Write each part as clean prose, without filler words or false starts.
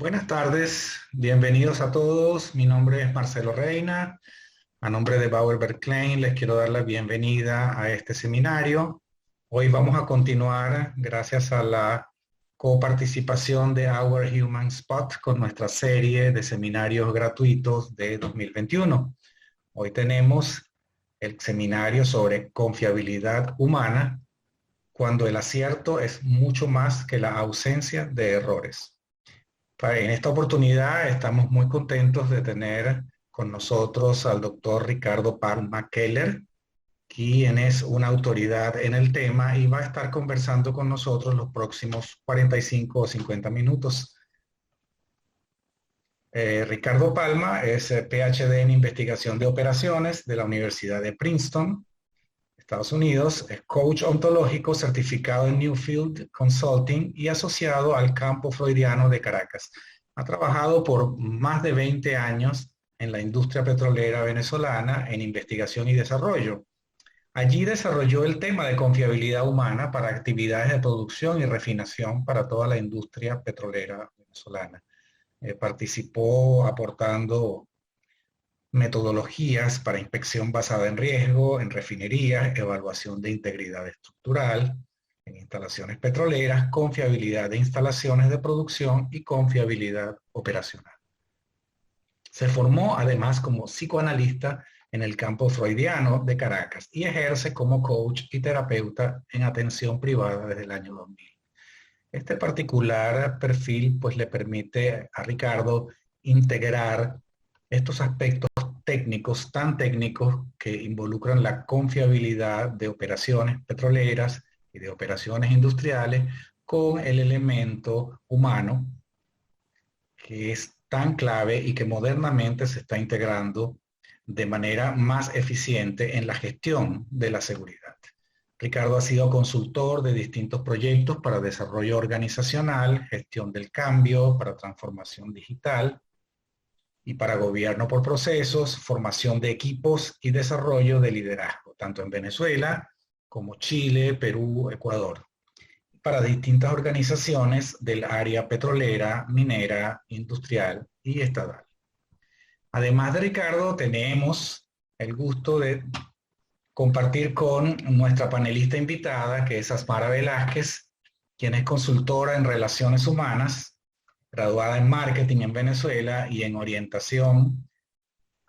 Buenas tardes, bienvenidos a todos. Mi nombre es Marcelo Reina. A nombre de Bauer Bergklein les quiero dar la bienvenida a este seminario. Hoy vamos a continuar gracias a la coparticipación de Our Human Spot con nuestra serie de seminarios gratuitos de 2021. Hoy tenemos el seminario sobre confiabilidad humana, cuando el acierto es mucho más que la ausencia de errores. En esta oportunidad estamos muy contentos de tener con nosotros al doctor Ricardo Palma Keller, quien es una autoridad en el tema y va a estar conversando con nosotros los próximos 45 o 50 minutos. Ricardo Palma es PhD en investigación de operaciones de la Universidad de Princeton, Estados Unidos, es coach ontológico certificado en Newfield Consulting y asociado al campo freudiano de Caracas. Ha trabajado por más de 20 años en la industria petrolera venezolana en investigación y desarrollo. Allí desarrolló el tema de confiabilidad humana para actividades de producción y refinación para toda la industria petrolera venezolana. Participó aportando metodologías para inspección basada en riesgo, en refinerías, evaluación de integridad estructural, en instalaciones petroleras, confiabilidad de instalaciones de producción y confiabilidad operacional. Se formó además como psicoanalista en el campo freudiano de Caracas y ejerce como coach y terapeuta en atención privada desde el año 2000. Este particular perfil pues le permite a Ricardo integrar estos aspectos técnicos, tan técnicos que involucran la confiabilidad de operaciones petroleras y de operaciones industriales con el elemento humano, que es tan clave y que modernamente se está integrando de manera más eficiente en la gestión de la seguridad. Ricardo ha sido consultor de distintos proyectos para desarrollo organizacional, gestión del cambio, para transformación digital, y para gobierno por procesos, formación de equipos y desarrollo de liderazgo, tanto en Venezuela como Chile, Perú, Ecuador, para distintas organizaciones del área petrolera, minera, industrial y estatal. Además de Ricardo, tenemos el gusto de compartir con nuestra panelista invitada, que es Asmara Velázquez, quien es consultora en relaciones humanas, graduada en marketing en Venezuela y en orientación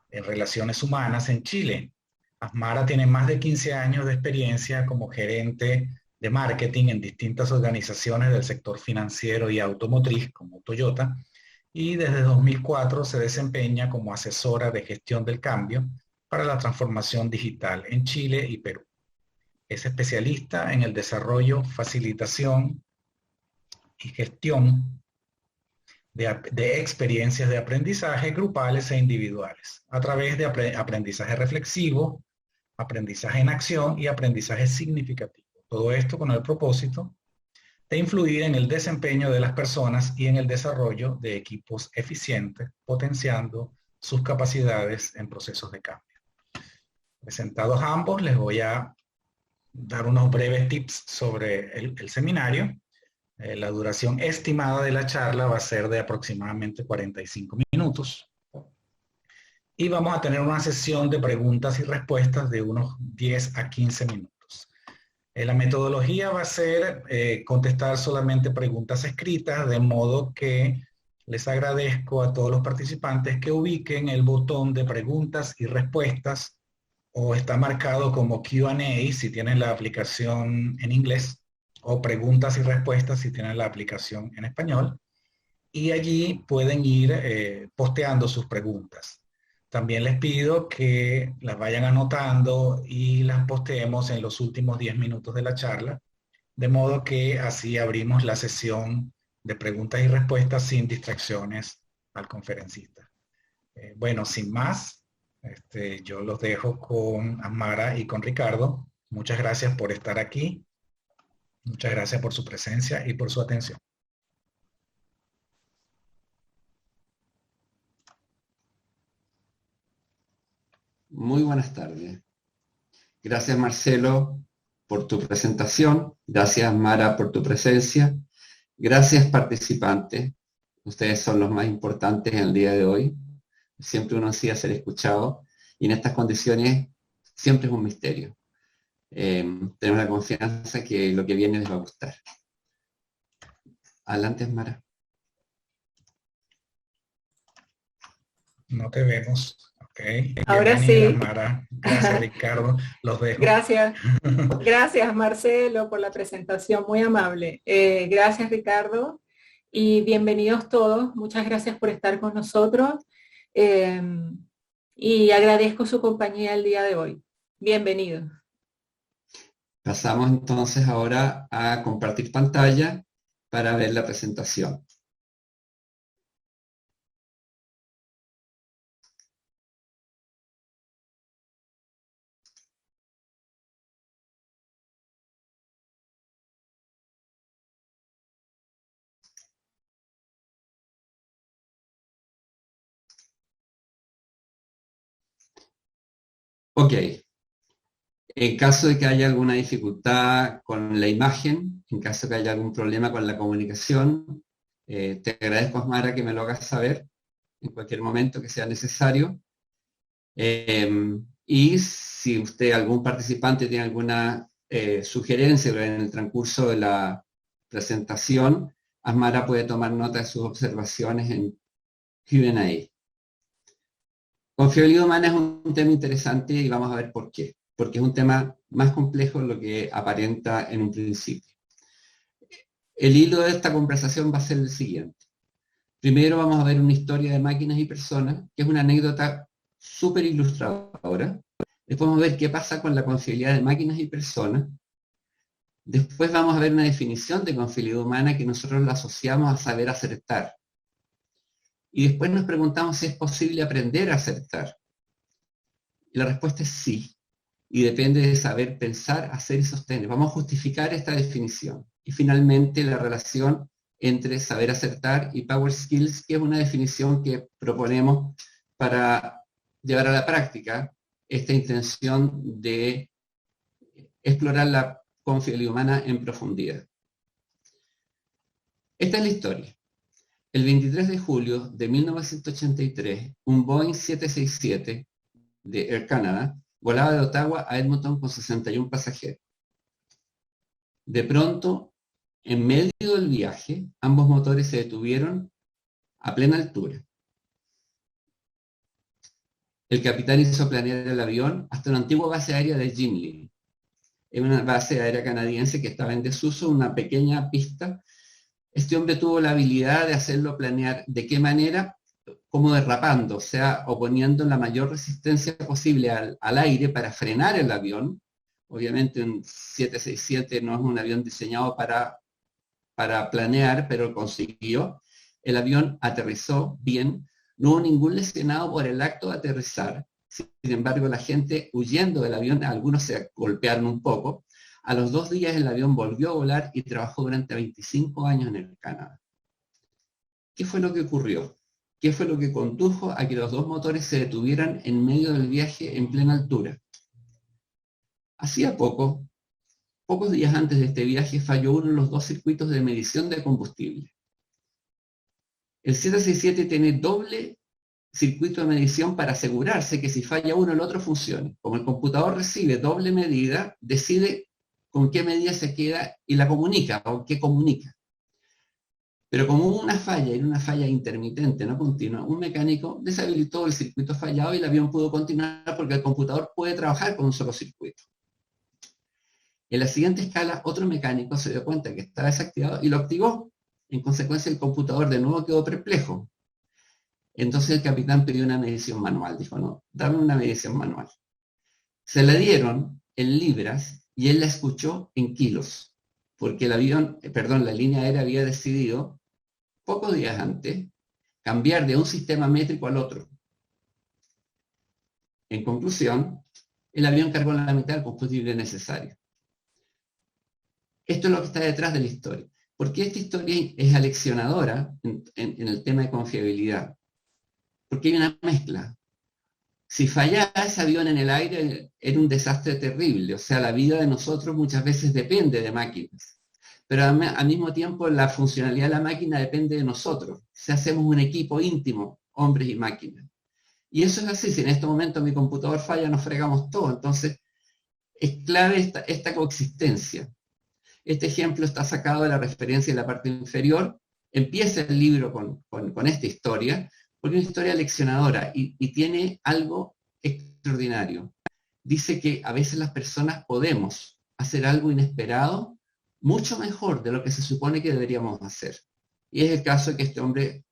en relaciones humanas en Chile. Asmara tiene más de 15 años de experiencia como gerente de marketing en distintas organizaciones del sector financiero y automotriz, como Toyota, y desde 2004 se desempeña como asesora de gestión del cambio para la transformación digital en Chile y Perú. Es especialista en el desarrollo, facilitación y gestión de experiencias de aprendizaje grupales e individuales, a través de aprendizaje reflexivo, aprendizaje en acción y aprendizaje significativo. Todo esto con el propósito de influir en el desempeño de las personas y en el desarrollo de equipos eficientes, potenciando sus capacidades en procesos de cambio. Presentados ambos, les voy a dar unos breves tips sobre el seminario. La duración estimada de la charla va a ser de aproximadamente 45 minutos. Y vamos a tener una sesión de preguntas y respuestas de unos 10 a 15 minutos. La metodología va a ser contestar solamente preguntas escritas, de modo que les agradezco a todos los participantes que ubiquen el botón de preguntas y respuestas, o está marcado como Q&A si tienen la aplicación en inglés, o preguntas y respuestas si tienen la aplicación en español, y allí pueden ir posteando sus preguntas. También les pido que las vayan anotando y las posteemos en los últimos 10 minutos de la charla, de modo que así abrimos la sesión de preguntas y respuestas sin distracciones al conferencista. Bueno, sin más, yo los dejo con Asmara y con Ricardo. Muchas gracias por estar aquí. Muchas gracias por su presencia y por su atención. Muy buenas tardes. Gracias, Marcelo, por tu presentación. Gracias, Mara, por tu presencia. Gracias, participantes. Ustedes son los más importantes en el día de hoy. Siempre uno ansía ser escuchado y en estas condiciones siempre es un misterio. Tenemos la confianza que lo que viene les va a gustar. Adelante, Mara. No te vemos. Ok. Ahora Bienvenida, sí. Mara. Gracias, Ricardo. Los dejo. Gracias. Gracias, Marcelo, por la presentación muy amable. Gracias, Ricardo. Y bienvenidos todos. Muchas gracias por estar con nosotros. Y agradezco su compañía el día de hoy. Bienvenidos. Pasamos entonces ahora a compartir pantalla para ver la presentación. Ok. En caso de que haya alguna dificultad con la imagen, en caso de que haya algún problema con la comunicación, te agradezco, Mara, que me lo hagas saber en cualquier momento que sea necesario. Y si usted, algún participante, tiene alguna sugerencia en el transcurso de la presentación, Asmara puede tomar nota de sus observaciones en Q&A. Confiabilidad humana es un tema interesante y vamos a ver por qué. Porque es un tema más complejo de lo que aparenta en un principio. El hilo de esta conversación va a ser el siguiente. Primero vamos a ver una historia de máquinas y personas, que es una anécdota súper ilustradora. Después vamos a ver qué pasa con la confiabilidad de máquinas y personas. Después vamos a ver una definición de confiabilidad humana que nosotros la asociamos a saber acertar. Y después nos preguntamos si es posible aprender a acertar. Y la respuesta es sí. Y depende de saber pensar, hacer y sostener. Vamos a justificar esta definición. Y finalmente la relación entre saber acertar y power skills, que es una definición que proponemos para llevar a la práctica esta intención de explorar la confiabilidad humana en profundidad. Esta es la historia. El 23 de julio de 1983, un Boeing 767 de Air Canada volaba de Ottawa a Edmonton con 61 pasajeros. De pronto, en medio del viaje, ambos motores se detuvieron a plena altura. El capitán hizo planear el avión hasta una antigua base aérea de Gimli. Es una base aérea canadiense que estaba en desuso, una pequeña pista. Este hombre tuvo la habilidad de hacerlo planear de qué manera, como derrapando, o sea, oponiendo la mayor resistencia posible al aire para frenar el avión. Obviamente un 767 no es un avión diseñado para planear, pero consiguió. El avión aterrizó bien, no hubo ningún lesionado por el acto de aterrizar. Sin embargo, la gente huyendo del avión, algunos se golpearon un poco. A los 2 días el avión volvió a volar y trabajó durante 25 años en el Canadá. ¿Qué fue lo que ocurrió? ¿Qué fue lo que condujo a que los dos motores se detuvieran en medio del viaje en plena altura? Hacía pocos días antes de este viaje, falló uno de los 2 circuitos de medición de combustible. El 767 tiene doble circuito de medición para asegurarse que si falla uno, el otro funcione. Como el computador recibe doble medida, decide con qué medida se queda y la comunica, o qué comunica. Pero como hubo una falla, y una falla intermitente, no continua, un mecánico deshabilitó el circuito fallado y el avión pudo continuar porque el computador puede trabajar con un solo circuito. En la siguiente escala, otro mecánico se dio cuenta que estaba desactivado y lo activó. En consecuencia, el computador de nuevo quedó perplejo. Entonces el capitán pidió una medición manual. Dijo, no, dame una medición manual. Se la dieron en libras y él la escuchó en kilos. Porque la línea aérea había decidido, pocos días antes, cambiar de un sistema métrico al otro. En conclusión, el avión cargó la mitad del combustible necesario. Esto es lo que está detrás de la historia. ¿Por qué esta historia es aleccionadora en el tema de confiabilidad? Porque hay una mezcla. Si fallaba ese avión en el aire, era un desastre terrible. O sea, la vida de nosotros muchas veces depende de máquinas. pero al mismo tiempo la funcionalidad de la máquina depende de nosotros. Si hacemos un equipo íntimo, hombres y máquinas. Y eso es así, si en este momento mi computador falla, nos fregamos todo. Entonces, es clave esta coexistencia. Este ejemplo está sacado de la referencia en la parte inferior. Empieza el libro con esta historia, porque es una historia leccionadora y tiene algo extraordinario. Dice que a veces las personas podemos hacer algo inesperado mucho mejor de lo que se supone que deberíamos hacer. Y es el caso de que este hombre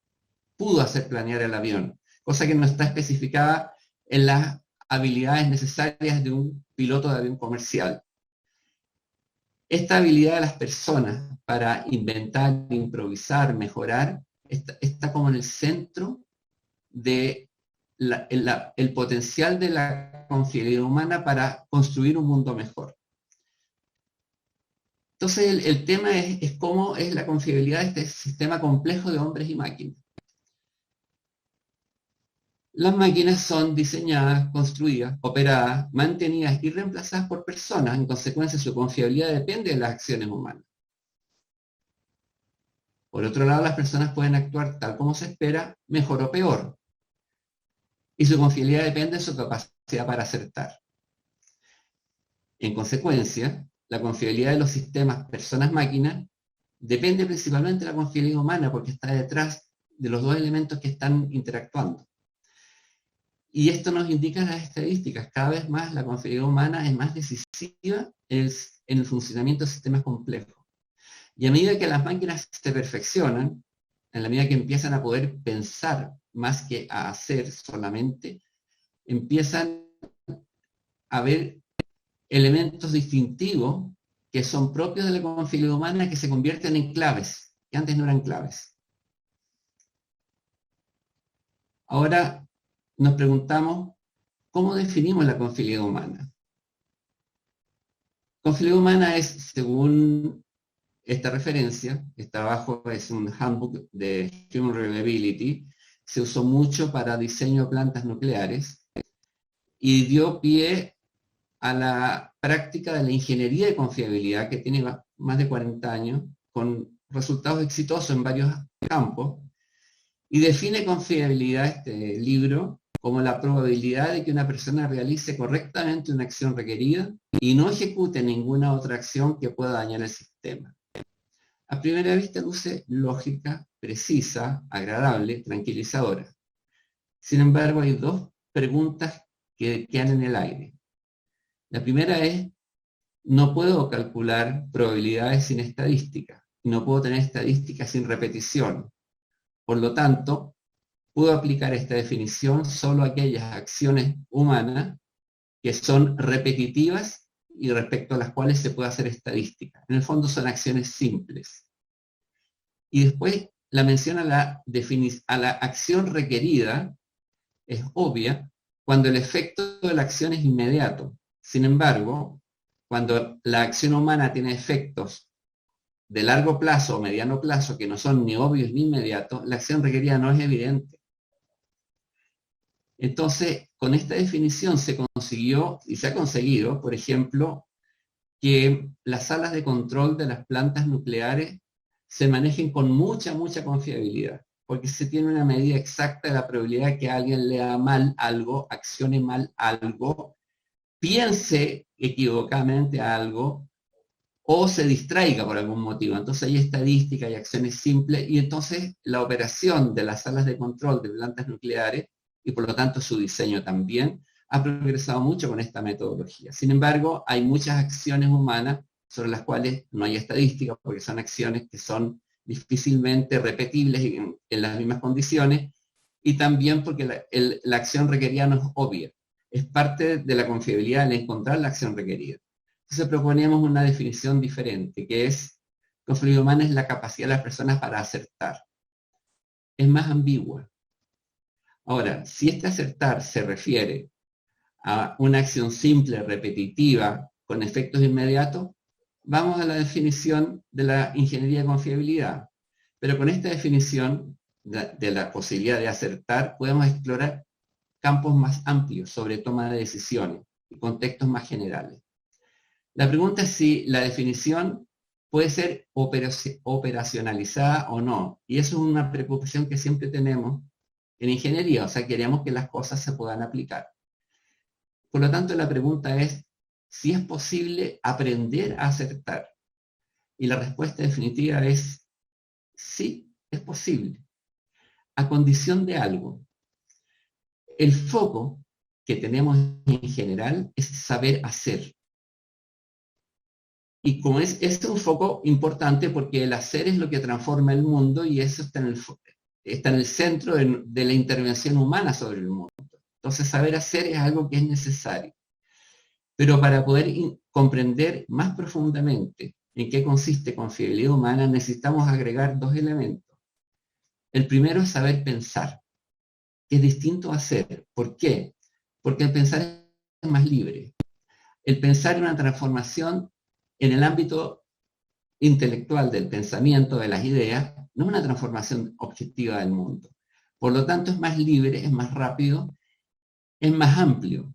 pudo hacer planear el avión, cosa que no está especificada en las habilidades necesarias de un piloto de avión comercial. Esta habilidad de las personas para inventar, improvisar, mejorar, está como en el centro de el potencial de la confiabilidad humana para construir un mundo mejor. Entonces el tema es cómo es la confiabilidad de este sistema complejo de hombres y máquinas. Las máquinas son diseñadas, construidas, operadas, mantenidas y reemplazadas por personas. En consecuencia, su confiabilidad depende de las acciones humanas. Por otro lado, las personas pueden actuar tal como se espera, mejor o peor. Y su confiabilidad depende de su capacidad para acertar. En consecuencia, la confiabilidad de los sistemas personas-máquinas depende principalmente de la confiabilidad humana, porque está detrás de los dos elementos que están interactuando. Y esto nos indica las estadísticas. Cada vez más la confiabilidad humana es más decisiva en el funcionamiento de sistemas complejos. Y a medida que las máquinas se perfeccionan, en la medida que empiezan a poder pensar más que a hacer solamente, empiezan a haber elementos distintivos que son propios de la confiabilidad humana que se convierten en claves, que antes no eran claves. Ahora nos preguntamos, ¿cómo definimos la confiabilidad humana? Confiabilidad humana es, según esta referencia, que está abajo, es un handbook de Human Reliability, se usó mucho para diseño de plantas nucleares y dio pie a la práctica de la ingeniería de confiabilidad, que tiene más de 40 años, con resultados exitosos en varios campos, y define confiabilidad, este libro, como la probabilidad de que una persona realice correctamente una acción requerida y no ejecute ninguna otra acción que pueda dañar el sistema. A primera vista luce lógica, precisa, agradable, tranquilizadora. Sin embargo, hay dos preguntas que quedan en el aire. La primera es, no puedo calcular probabilidades sin estadística, no puedo tener estadísticas sin repetición. Por lo tanto, puedo aplicar esta definición solo a aquellas acciones humanas que son repetitivas y respecto a las cuales se puede hacer estadística. En el fondo son acciones simples. Y después la mención a la acción requerida es obvia cuando el efecto de la acción es inmediato. Sin embargo, cuando la acción humana tiene efectos de largo plazo o mediano plazo que no son ni obvios ni inmediatos, la acción requerida no es evidente. Entonces, con esta definición se consiguió, y se ha conseguido, por ejemplo, que las salas de control de las plantas nucleares se manejen con mucha confiabilidad, porque se tiene una medida exacta de la probabilidad de que alguien lea mal algo, accione mal algo, piense equivocadamente algo, o se distraiga por algún motivo. Entonces hay estadística, hay acciones simples, y entonces la operación de las salas de control de plantas nucleares, y por lo tanto su diseño también, ha progresado mucho con esta metodología. Sin embargo, hay muchas acciones humanas sobre las cuales no hay estadística, porque son acciones que son difícilmente repetibles en las mismas condiciones, y también porque la acción requerida no es obvia. Es parte de la confiabilidad el encontrar la acción requerida. Entonces proponíamos una definición diferente, que es, confiabilidad humana es la capacidad de las personas para acertar. Es más ambigua. Ahora, si este acertar se refiere a una acción simple, repetitiva, con efectos inmediatos, vamos a la definición de la ingeniería de confiabilidad. Pero con esta definición de la posibilidad de acertar, podemos explorar campos más amplios sobre toma de decisiones y contextos más generales. La pregunta es si la definición puede ser operacionalizada o no. Y eso es una preocupación que siempre tenemos en ingeniería, o sea, queremos que las cosas se puedan aplicar. Por lo tanto, la pregunta es si es posible aprender a acertar. Y la respuesta definitiva es sí, es posible, a condición de algo. El foco que tenemos en general es saber hacer. Y como es un foco importante porque el hacer es lo que transforma el mundo y eso está en el centro de la intervención humana sobre el mundo. Entonces saber hacer es algo que es necesario. Pero para poder comprender más profundamente en qué consiste confiabilidad humana necesitamos agregar dos elementos. El primero es saber pensar, que es distinto a hacer. ¿Por qué? Porque el pensar es más libre. El pensar en una transformación en el ámbito intelectual del pensamiento, de las ideas, no es una transformación objetiva del mundo. Por lo tanto, es más libre, es más rápido, es más amplio.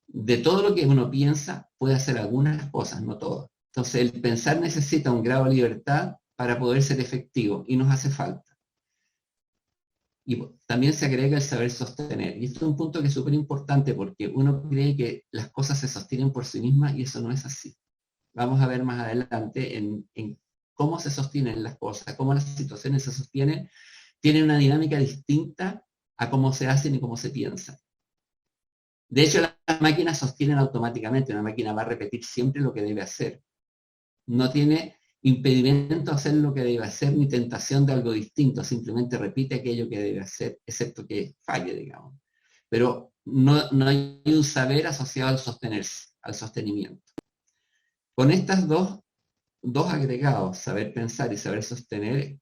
De todo lo que uno piensa, puede hacer algunas cosas, no todas. Entonces, el pensar necesita un grado de libertad para poder ser efectivo, y nos hace falta. Y también se agrega el saber sostener. Y esto es un punto que es súper importante, porque uno cree que las cosas se sostienen por sí mismas, y eso no es así. Vamos a ver más adelante en cómo se sostienen las cosas, cómo las situaciones se sostienen, tienen una dinámica distinta a cómo se hacen y cómo se piensan. De hecho, las máquinas sostienen automáticamente, una máquina va a repetir siempre lo que debe hacer. No tiene impedimento a hacer lo que debe hacer, ni tentación de algo distinto, simplemente repite aquello que debe hacer, excepto que falle, digamos. Pero no hay un saber asociado al sostenerse, al sostenimiento. Con estas dos agregados, saber pensar y saber sostener,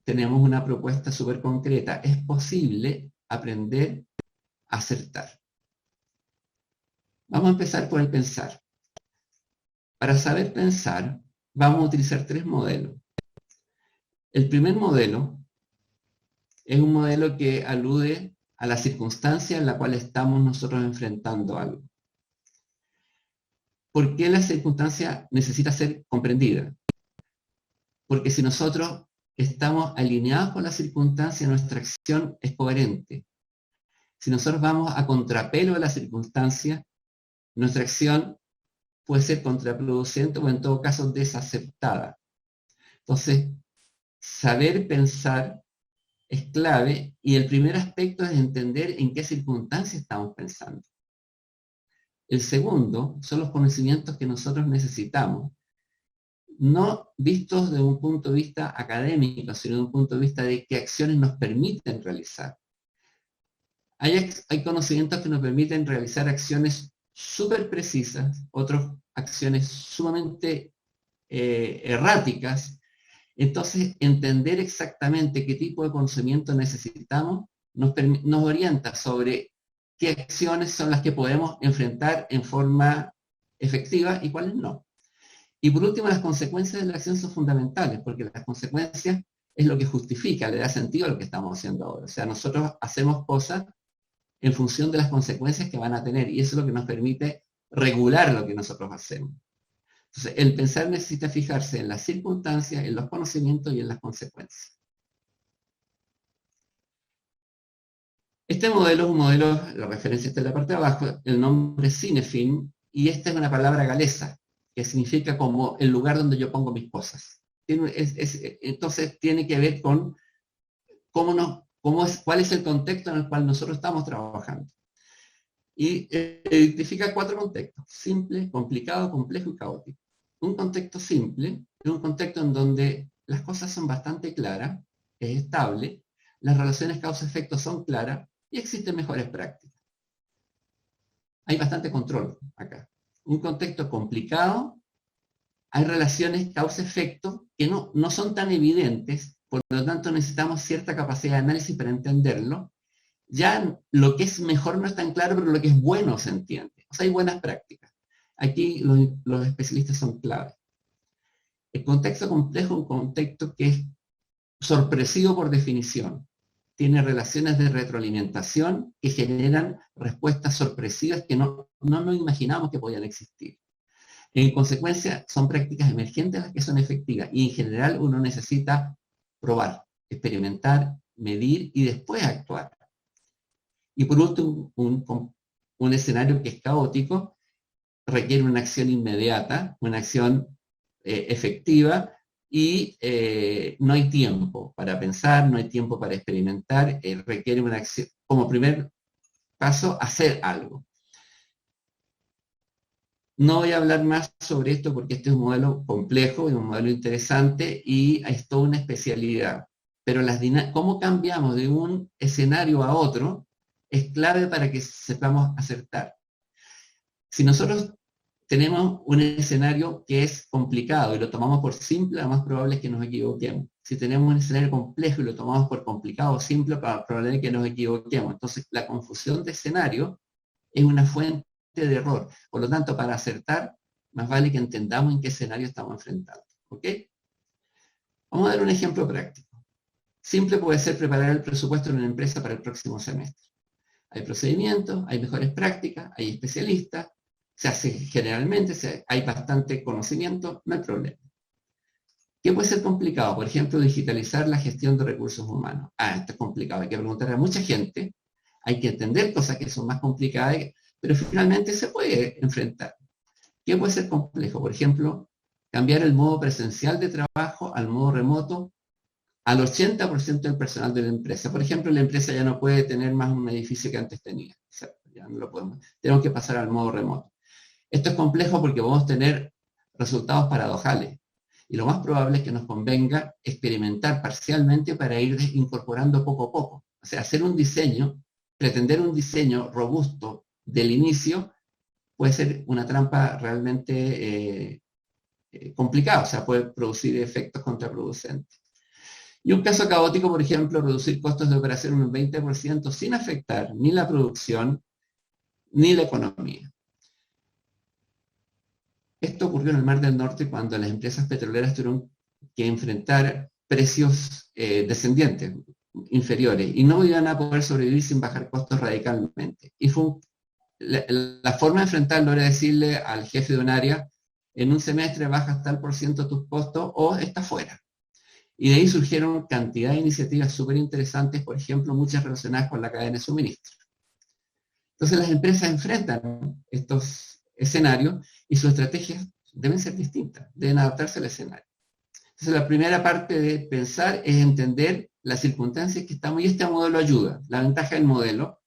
tenemos una propuesta súper concreta. Es posible aprender a acertar. Vamos a empezar por el pensar. Para saber pensar, vamos a utilizar tres modelos. El primer modelo es un modelo que alude a la circunstancia en la cual estamos nosotros enfrentando algo. ¿Por qué la circunstancia necesita ser comprendida? Porque si nosotros estamos alineados con la circunstancia, nuestra acción es coherente. Si nosotros vamos a contrapelo de la circunstancia, nuestra acción puede ser contraproducente o en todo caso desaceptada. Entonces, saber pensar es clave y el primer aspecto es entender en qué circunstancia estamos pensando. El segundo son los conocimientos que nosotros necesitamos, no vistos desde un punto de vista académico, sino desde un punto de vista de qué acciones nos permiten realizar. Hay conocimientos que nos permiten realizar acciones súper precisas, otras acciones sumamente erráticas. Entonces, entender exactamente qué tipo de conocimiento necesitamos nos orienta sobre qué acciones son las que podemos enfrentar en forma efectiva y cuáles no. Y por último, las consecuencias de la acción son fundamentales, porque las consecuencias es lo que justifica, le da sentido a lo que estamos haciendo ahora. O sea, nosotros hacemos cosas en función de las consecuencias que van a tener, y eso es lo que nos permite regular lo que nosotros hacemos. Entonces, el pensar necesita fijarse en las circunstancias, en los conocimientos y en las consecuencias. Este modelo es un modelo, la referencia está en la parte de abajo, el nombre es Cinefin, y esta es una palabra galesa, que significa como el lugar donde yo pongo mis cosas. Entonces tiene que ver con cuál es el contexto en el cual nosotros estamos trabajando. Y identifica cuatro contextos: simple, complicado, complejo y caótico. Un contexto simple es un contexto en donde las cosas son bastante claras, es estable, las relaciones causa-efecto son claras y existen mejores prácticas. Hay bastante control acá. Un contexto complicado, hay relaciones causa-efecto que no son tan evidentes, por lo tanto necesitamos cierta capacidad de análisis para entenderlo. Ya lo que es mejor no es tan claro, pero lo que es bueno se entiende. O sea, hay buenas prácticas. Aquí los especialistas son clave. El contexto complejo es un contexto que es sorpresivo por definición. Tiene relaciones de retroalimentación que generan respuestas sorpresivas que no nos imaginamos que podían existir. En consecuencia, son prácticas emergentes las que son efectivas y en general uno necesita probar, experimentar, medir y después actuar. Y por último, un escenario que es caótico requiere una acción inmediata, una acción efectiva, y no hay tiempo para pensar, no hay tiempo para experimentar, requiere una acción, como primer paso, hacer algo. No voy a hablar más sobre esto porque este es un modelo complejo, es un modelo interesante y es toda una especialidad. Pero cómo cambiamos de un escenario a otro es clave para que sepamos acertar. Si nosotros tenemos un escenario que es complicado y lo tomamos por simple, lo más probable es que nos equivoquemos. Si tenemos un escenario complejo y lo tomamos por complicado o simple, probable es que nos equivoquemos. Entonces, la confusión de escenario es una fuente de error. Por lo tanto, para acertar, más vale que entendamos en qué escenario estamos enfrentando. ¿Ok? Vamos a dar un ejemplo práctico. Simple puede ser preparar el presupuesto de una empresa para el próximo semestre. Hay procedimientos, hay mejores prácticas, hay especialistas, se hace generalmente, hay bastante conocimiento, no hay problema. ¿Qué puede ser complicado? Por ejemplo, digitalizar la gestión de recursos humanos. Esto es complicado, hay que preguntar a mucha gente, hay que entender cosas que son más complicadas, pero finalmente se puede enfrentar. ¿Qué puede ser complejo? Por ejemplo, cambiar el modo presencial de trabajo al modo remoto al 80% del personal de la empresa. Por ejemplo, la empresa ya no puede tener más un edificio que antes tenía. O sea, ya no lo podemos. Tenemos que pasar al modo remoto. Esto es complejo porque vamos a tener resultados paradojales. Y lo más probable es que nos convenga experimentar parcialmente para ir incorporando poco a poco. O sea, hacer un diseño, pretender un diseño robusto del inicio, puede ser una trampa realmente complicada. O sea, puede producir efectos contraproducentes. Y un caso caótico, por ejemplo, reducir costos de operación en un 20% sin afectar ni la producción ni la economía. Esto ocurrió en el Mar del Norte cuando las empresas petroleras tuvieron que enfrentar precios descendientes, inferiores, y no iban a poder sobrevivir sin bajar costos radicalmente. Y la forma de enfrentarlo era decirle al jefe de un área, en un semestre bajas tal por ciento tus costos o estás fuera. Y de ahí surgieron cantidad de iniciativas súper interesantes, por ejemplo, muchas relacionadas con la cadena de suministro. Entonces las empresas enfrentan estos escenarios y sus estrategias deben ser distintas, deben adaptarse al escenario. Entonces la primera parte de pensar es entender las circunstancias que estamos, y este modelo ayuda. La ventaja del modelo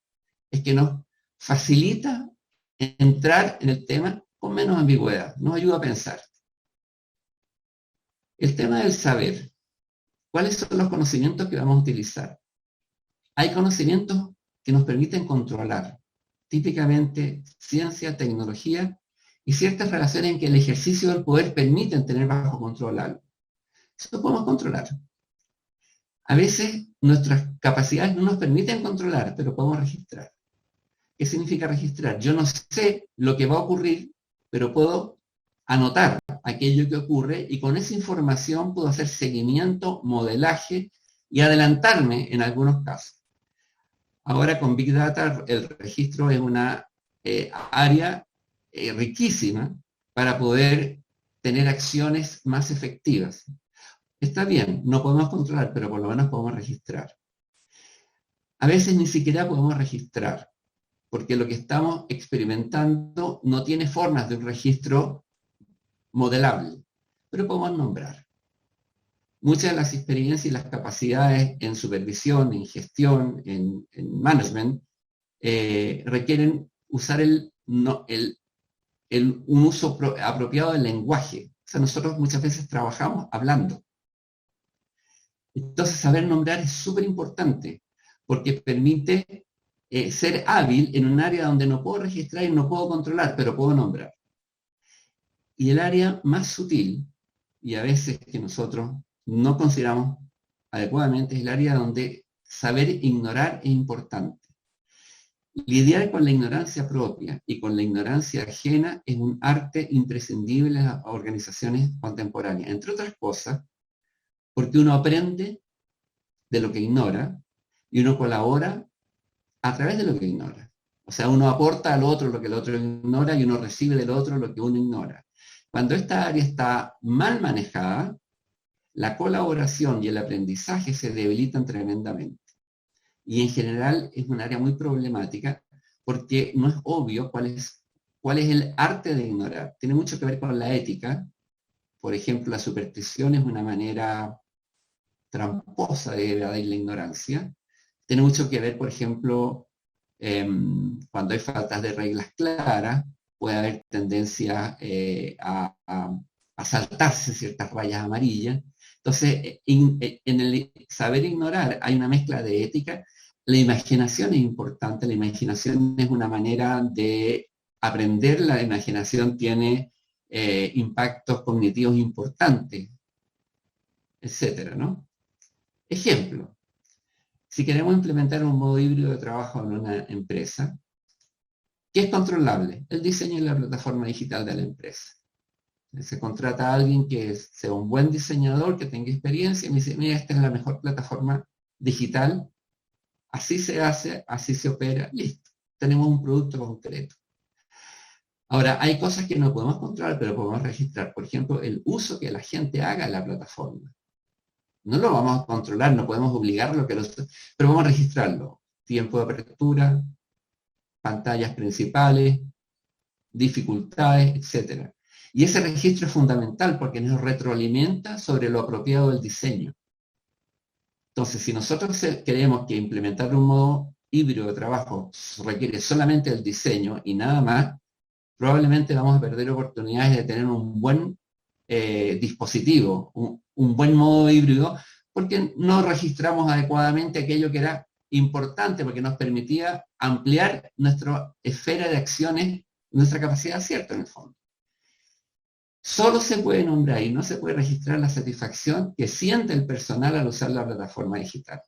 es que nos facilita entrar en el tema con menos ambigüedad, nos ayuda a pensar. El tema del saber. ¿Cuáles son los conocimientos que vamos a utilizar? Hay conocimientos que nos permiten controlar, típicamente ciencia, tecnología y ciertas relaciones en que el ejercicio del poder permiten tener bajo control algo. Eso lo podemos controlar. A veces nuestras capacidades no nos permiten controlar, pero podemos registrar. ¿Qué significa registrar? Yo no sé lo que va a ocurrir, pero puedo anotar aquello que ocurre y con esa información puedo hacer seguimiento, modelaje y adelantarme en algunos casos. Ahora con Big Data el registro es una área riquísima para poder tener acciones más efectivas. Está bien, no podemos controlar, pero por lo menos podemos registrar. A veces ni siquiera podemos registrar, porque lo que estamos experimentando no tiene formas de un registro modelable, pero podemos nombrar. Muchas de las experiencias y las capacidades en supervisión, en gestión, en management, requieren usar un uso apropiado del lenguaje. O sea, nosotros muchas veces trabajamos hablando. Entonces, saber nombrar es súper importante, porque permite ser hábil en un área donde no puedo registrar y no puedo controlar, pero puedo nombrar. Y el área más sutil, y a veces que nosotros no consideramos adecuadamente, es el área donde saber ignorar es importante. Lidiar con la ignorancia propia y con la ignorancia ajena es un arte imprescindible en las organizaciones contemporáneas, entre otras cosas, porque uno aprende de lo que ignora y uno colabora a través de lo que ignora. O sea, uno aporta al otro lo que el otro ignora y uno recibe del otro lo que uno ignora. Cuando esta área está mal manejada, la colaboración y el aprendizaje se debilitan tremendamente. Y en general es un área muy problemática porque no es obvio cuál es el arte de ignorar. Tiene mucho que ver con la ética. Por ejemplo, la superstición es una manera tramposa de evadir la ignorancia. Tiene mucho que ver, por ejemplo, cuando hay faltas de reglas claras, puede haber tendencia a saltarse ciertas rayas amarillas. Entonces, en el saber ignorar hay una mezcla de ética. La imaginación es importante, la imaginación es una manera de aprender, la imaginación tiene impactos cognitivos importantes, etcétera, ¿no? Ejemplo, si queremos implementar un modo híbrido de trabajo en una empresa, ¿qué es controlable? El diseño de la plataforma digital de la empresa. Se contrata a alguien que sea un buen diseñador, que tenga experiencia, y me dice, mira, esta es la mejor plataforma digital, así se hace, así se opera, listo. Tenemos un producto concreto. Ahora, hay cosas que no podemos controlar, pero podemos registrar. Por ejemplo, el uso que la gente haga de la plataforma. No lo vamos a controlar, no podemos obligarlo, pero vamos a registrarlo. Tiempo de apertura, pantallas principales, dificultades, etc. Y ese registro es fundamental porque nos retroalimenta sobre lo apropiado del diseño. Entonces, si nosotros queremos que implementar un modo híbrido de trabajo requiere solamente el diseño y nada más, probablemente vamos a perder oportunidades de tener un buen dispositivo, un buen modo híbrido, porque no registramos adecuadamente aquello que era importante, porque nos permitía ampliar nuestra esfera de acciones, nuestra capacidad de acierto en el fondo. Solo se puede nombrar y no se puede registrar la satisfacción que siente el personal al usar la plataforma digital.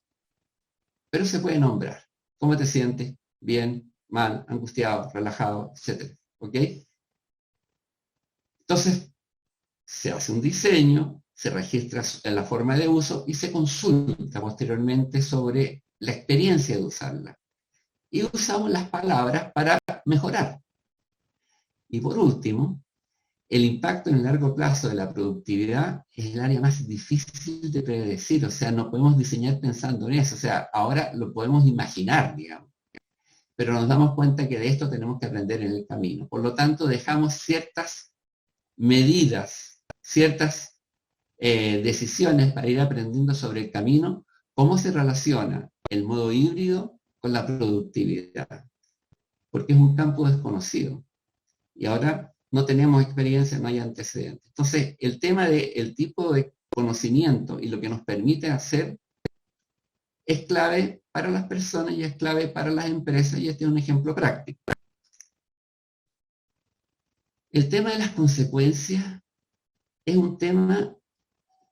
Pero se puede nombrar. ¿Cómo te sientes? Bien, mal, angustiado, relajado, etc. ¿Ok? Entonces, se hace un diseño, se registra en la forma de uso y se consulta posteriormente sobre la experiencia de usarla. Y usamos las palabras para mejorar. Y por último, el impacto en el largo plazo de la productividad es el área más difícil de predecir, o sea, no podemos diseñar pensando en eso, o sea, ahora lo podemos imaginar, digamos, pero nos damos cuenta que de esto tenemos que aprender en el camino. Por lo tanto, dejamos ciertas medidas, ciertas decisiones para ir aprendiendo sobre el camino, cómo se relaciona el modo híbrido con la productividad, porque es un campo desconocido. Y ahora no tenemos experiencia, no hay antecedentes. Entonces, el tema del tipo de conocimiento y lo que nos permite hacer es clave para las personas y es clave para las empresas, y este es un ejemplo práctico. El tema de las consecuencias es un tema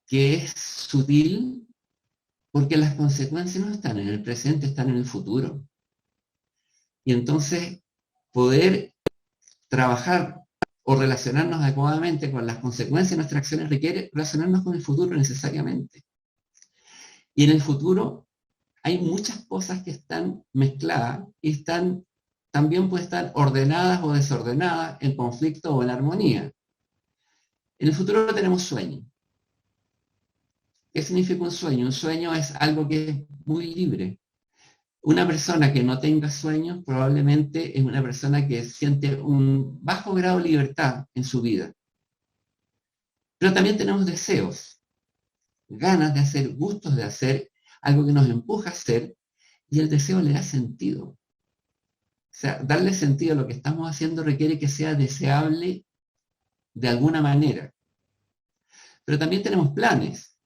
que es sutil porque las consecuencias no están en el presente, están en el futuro. Y entonces, poder trabajar o relacionarnos adecuadamente con las consecuencias de nuestras acciones requiere relacionarnos con el futuro necesariamente. Y en el futuro hay muchas cosas que están mezcladas y también pueden estar ordenadas o desordenadas, en conflicto o en armonía. En el futuro tenemos sueños. ¿Qué significa un sueño? Un sueño es algo que es muy libre. Una persona que no tenga sueños probablemente es una persona que siente un bajo grado de libertad en su vida. Pero también tenemos deseos, ganas de hacer, gustos de hacer, algo que nos empuja a hacer, y el deseo le da sentido. O sea, darle sentido a lo que estamos haciendo requiere que sea deseable de alguna manera. Pero también tenemos planes.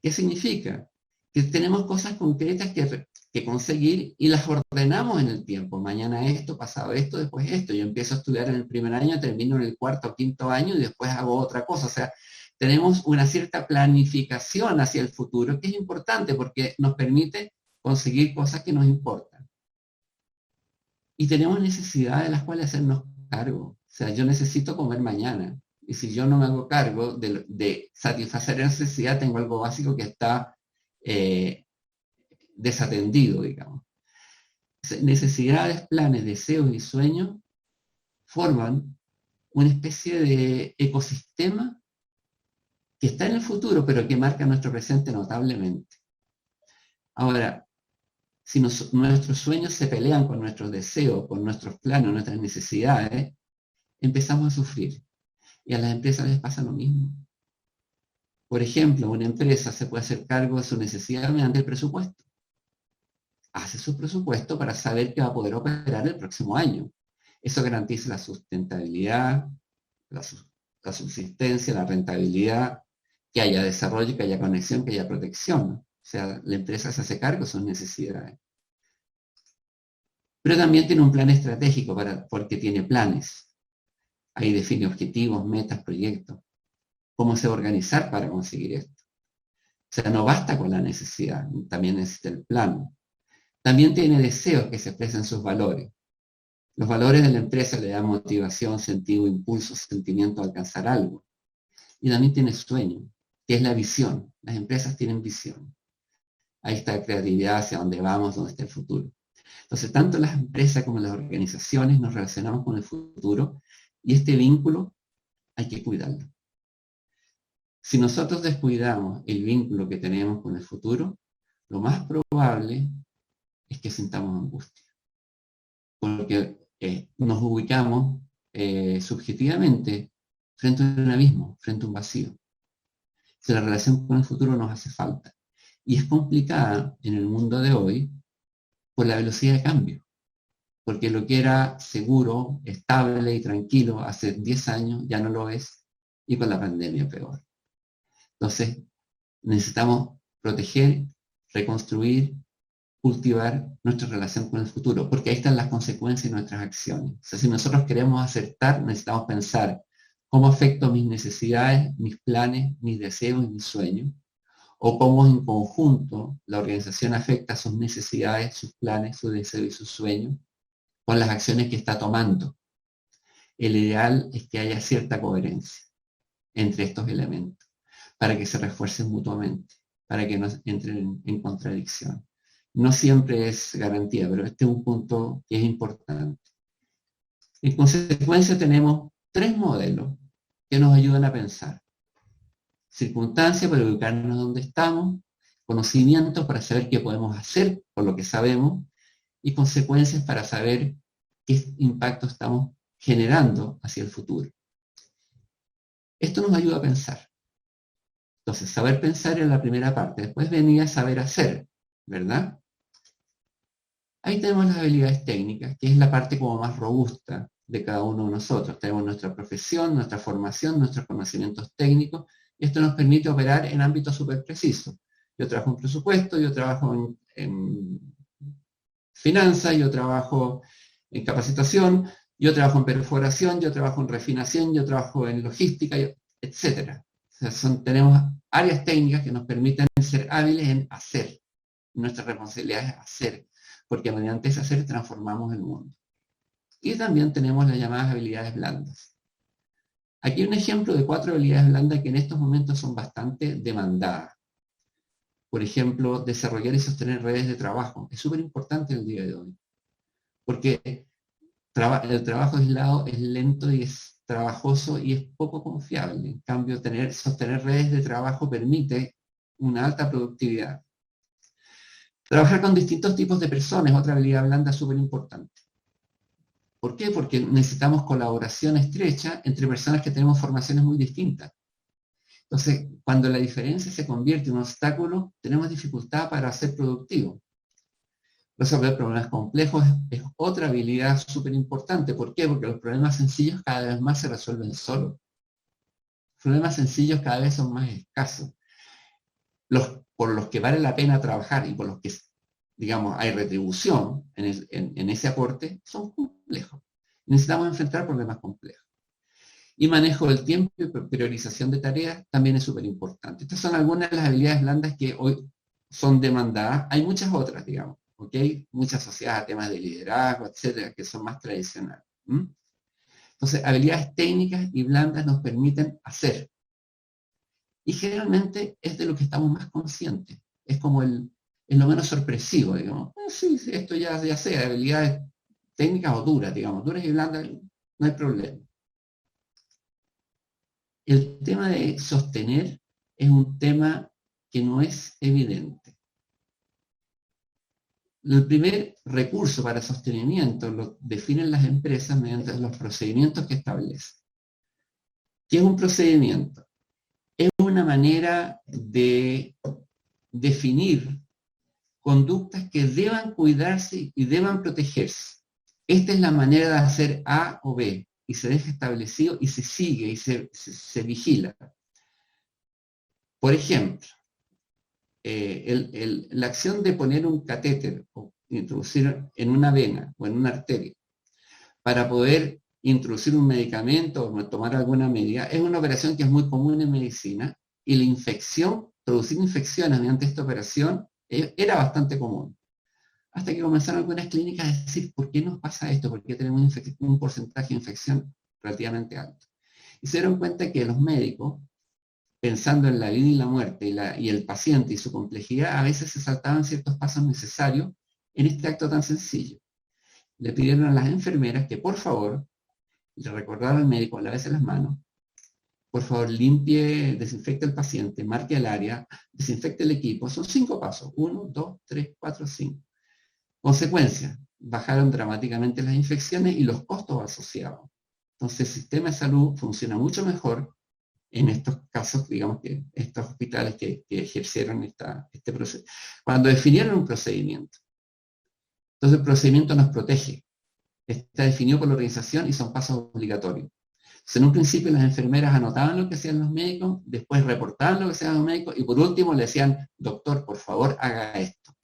¿Qué significa? Que tenemos cosas concretas que conseguir y las ordenamos en el tiempo. Mañana esto, pasado esto, después esto. Yo empiezo a estudiar en el primer año, termino en el cuarto o quinto año y después hago otra cosa. O sea, tenemos una cierta planificación hacia el futuro que es importante porque nos permite conseguir cosas que nos importan. Y tenemos necesidades de las cuales hacernos cargo. O sea, yo necesito comer mañana. Y si yo no me hago cargo de satisfacer la necesidad, tengo algo básico que está desatendido, digamos. Necesidades, planes, deseos y sueños forman una especie de ecosistema que está en el futuro, pero que marca nuestro presente notablemente. Ahora, si nuestros sueños se pelean con nuestros deseos, con nuestros planes, nuestras necesidades, empezamos a sufrir. Y a las empresas les pasa lo mismo. Por ejemplo, una empresa se puede hacer cargo de su necesidad mediante el presupuesto. Hace su presupuesto para saber que va a poder operar el próximo año. Eso garantiza la sustentabilidad, la subsistencia, la rentabilidad, que haya desarrollo, que haya conexión, que haya protección. O sea, la empresa se hace cargo de sus necesidades. Pero también tiene un plan estratégico porque tiene planes. Ahí define objetivos, metas, proyectos. Cómo se va a organizar para conseguir esto. O sea, no basta con la necesidad, también necesita el plan. También tiene deseos que se expresan sus valores. Los valores de la empresa le dan motivación, sentido, impulso, sentimiento a alcanzar algo. Y también tiene sueño, que es la visión. Las empresas tienen visión. Ahí está la creatividad, hacia dónde vamos, dónde está el futuro. Entonces, tanto las empresas como las organizaciones nos relacionamos con el futuro y este vínculo hay que cuidarlo. Si nosotros descuidamos el vínculo que tenemos con el futuro, lo más probable es que sintamos angustia. Porque nos ubicamos subjetivamente frente a un abismo, frente a un vacío. Si la relación con el futuro nos hace falta. Y es complicada en el mundo de hoy por la velocidad de cambio. Porque lo que era seguro, estable y tranquilo hace 10 años ya no lo es, y con la pandemia peor. Entonces, necesitamos proteger, reconstruir, cultivar nuestra relación con el futuro, porque ahí están las consecuencias de nuestras acciones. O sea, si nosotros queremos acertar, necesitamos pensar cómo afecto mis necesidades, mis planes, mis deseos y mis sueños, o cómo en conjunto la organización afecta sus necesidades, sus planes, sus deseos y sus sueños, con las acciones que está tomando. El ideal es que haya cierta coherencia entre estos elementos, para que se refuercen mutuamente, para que no entren en contradicción. No siempre es garantía, pero este es un punto que es importante. En consecuencia tenemos 3 modelos que nos ayudan a pensar. Circunstancias para ubicarnos donde estamos, conocimientos para saber qué podemos hacer por lo que sabemos, y consecuencias para saber qué impacto estamos generando hacia el futuro. Esto nos ayuda a pensar. Entonces, saber pensar es la primera parte. Después venía saber hacer, ¿verdad? Ahí tenemos las habilidades técnicas, que es la parte como más robusta de cada uno de nosotros. Tenemos nuestra profesión, nuestra formación, nuestros conocimientos técnicos, y esto nos permite operar en ámbitos súper precisos. Yo trabajo en presupuesto, yo trabajo en finanzas, yo trabajo en capacitación, yo trabajo en perforación, yo trabajo en refinación, yo trabajo en logística, etc. O sea, tenemos áreas técnicas que nos permiten ser hábiles en hacer. Nuestra responsabilidad es hacer, porque mediante ese hacer transformamos el mundo. Y también tenemos las llamadas habilidades blandas. Aquí hay un ejemplo de 4 habilidades blandas que en estos momentos son bastante demandadas. Por ejemplo, desarrollar y sostener redes de trabajo. Es súper importante el día de hoy. Porque el trabajo aislado es lento y es trabajoso y es poco confiable. En cambio, sostener redes de trabajo permite una alta productividad. Trabajar con distintos tipos de personas, otra habilidad blanda súper importante. ¿Por qué? Porque necesitamos colaboración estrecha entre personas que tenemos formaciones muy distintas. Entonces, cuando la diferencia se convierte en un obstáculo, tenemos dificultad para ser productivos. Resolver problemas complejos es otra habilidad súper importante. ¿Por qué? Porque los problemas sencillos cada vez más se resuelven solos. Los problemas sencillos cada vez son más escasos. Por los que vale la pena trabajar y por los que, digamos, hay retribución en ese aporte, son complejos. Necesitamos enfrentar problemas complejos. Y manejo del tiempo y priorización de tareas también es súper importante. Estas son algunas de las habilidades blandas que hoy son demandadas. Hay muchas otras, digamos, ¿ok? Muchas asociadas a temas de liderazgo, etcétera, que son más tradicionales. Entonces, habilidades técnicas y blandas nos permiten hacer. Y generalmente es de lo que estamos más conscientes. Es como es lo menos sorpresivo, digamos. Sí, esto ya sea habilidades técnicas o duras, digamos. Duras y blandas, no hay problema. el tema de sostener es un tema que no es evidente. El primer recurso para sostenimiento lo definen las empresas mediante los procedimientos que establecen. ¿Qué es un procedimiento? Es una manera de definir conductas que deban cuidarse y deban protegerse. Esta es la manera de hacer A o B, y se deja establecido y se sigue y se vigila. Por ejemplo, la acción de poner un catéter o introducir en una vena o en una arteria para poder introducir un medicamento o tomar alguna medida es una operación que es muy común en medicina, y la infección, producir infecciones mediante esta operación era bastante común. Hasta que comenzaron algunas clínicas a decir, ¿por qué nos pasa esto? ¿Por qué tenemos un porcentaje de infección relativamente alto? Y se dieron cuenta que los médicos, pensando en la vida y la muerte y el paciente y su complejidad, a veces se saltaban ciertos pasos necesarios en este acto tan sencillo. Le pidieron a las enfermeras que por favor, le recordaron al médico, lávese las manos, por favor limpie, desinfecte el paciente, marque el área, desinfecte el equipo. Son 5 pasos, 1, 2, 3, 4, 5. Consecuencia, bajaron dramáticamente las infecciones y los costos asociados. Entonces el sistema de salud funciona mucho mejor en estos casos, digamos que estos hospitales que ejercieron este proceso, cuando definieron un procedimiento. Entonces el procedimiento nos protege, está definido por la organización y son pasos obligatorios. Entonces, en un principio las enfermeras anotaban lo que hacían los médicos, después reportaban lo que hacían los médicos y por último le decían, doctor, por favor, haga esto.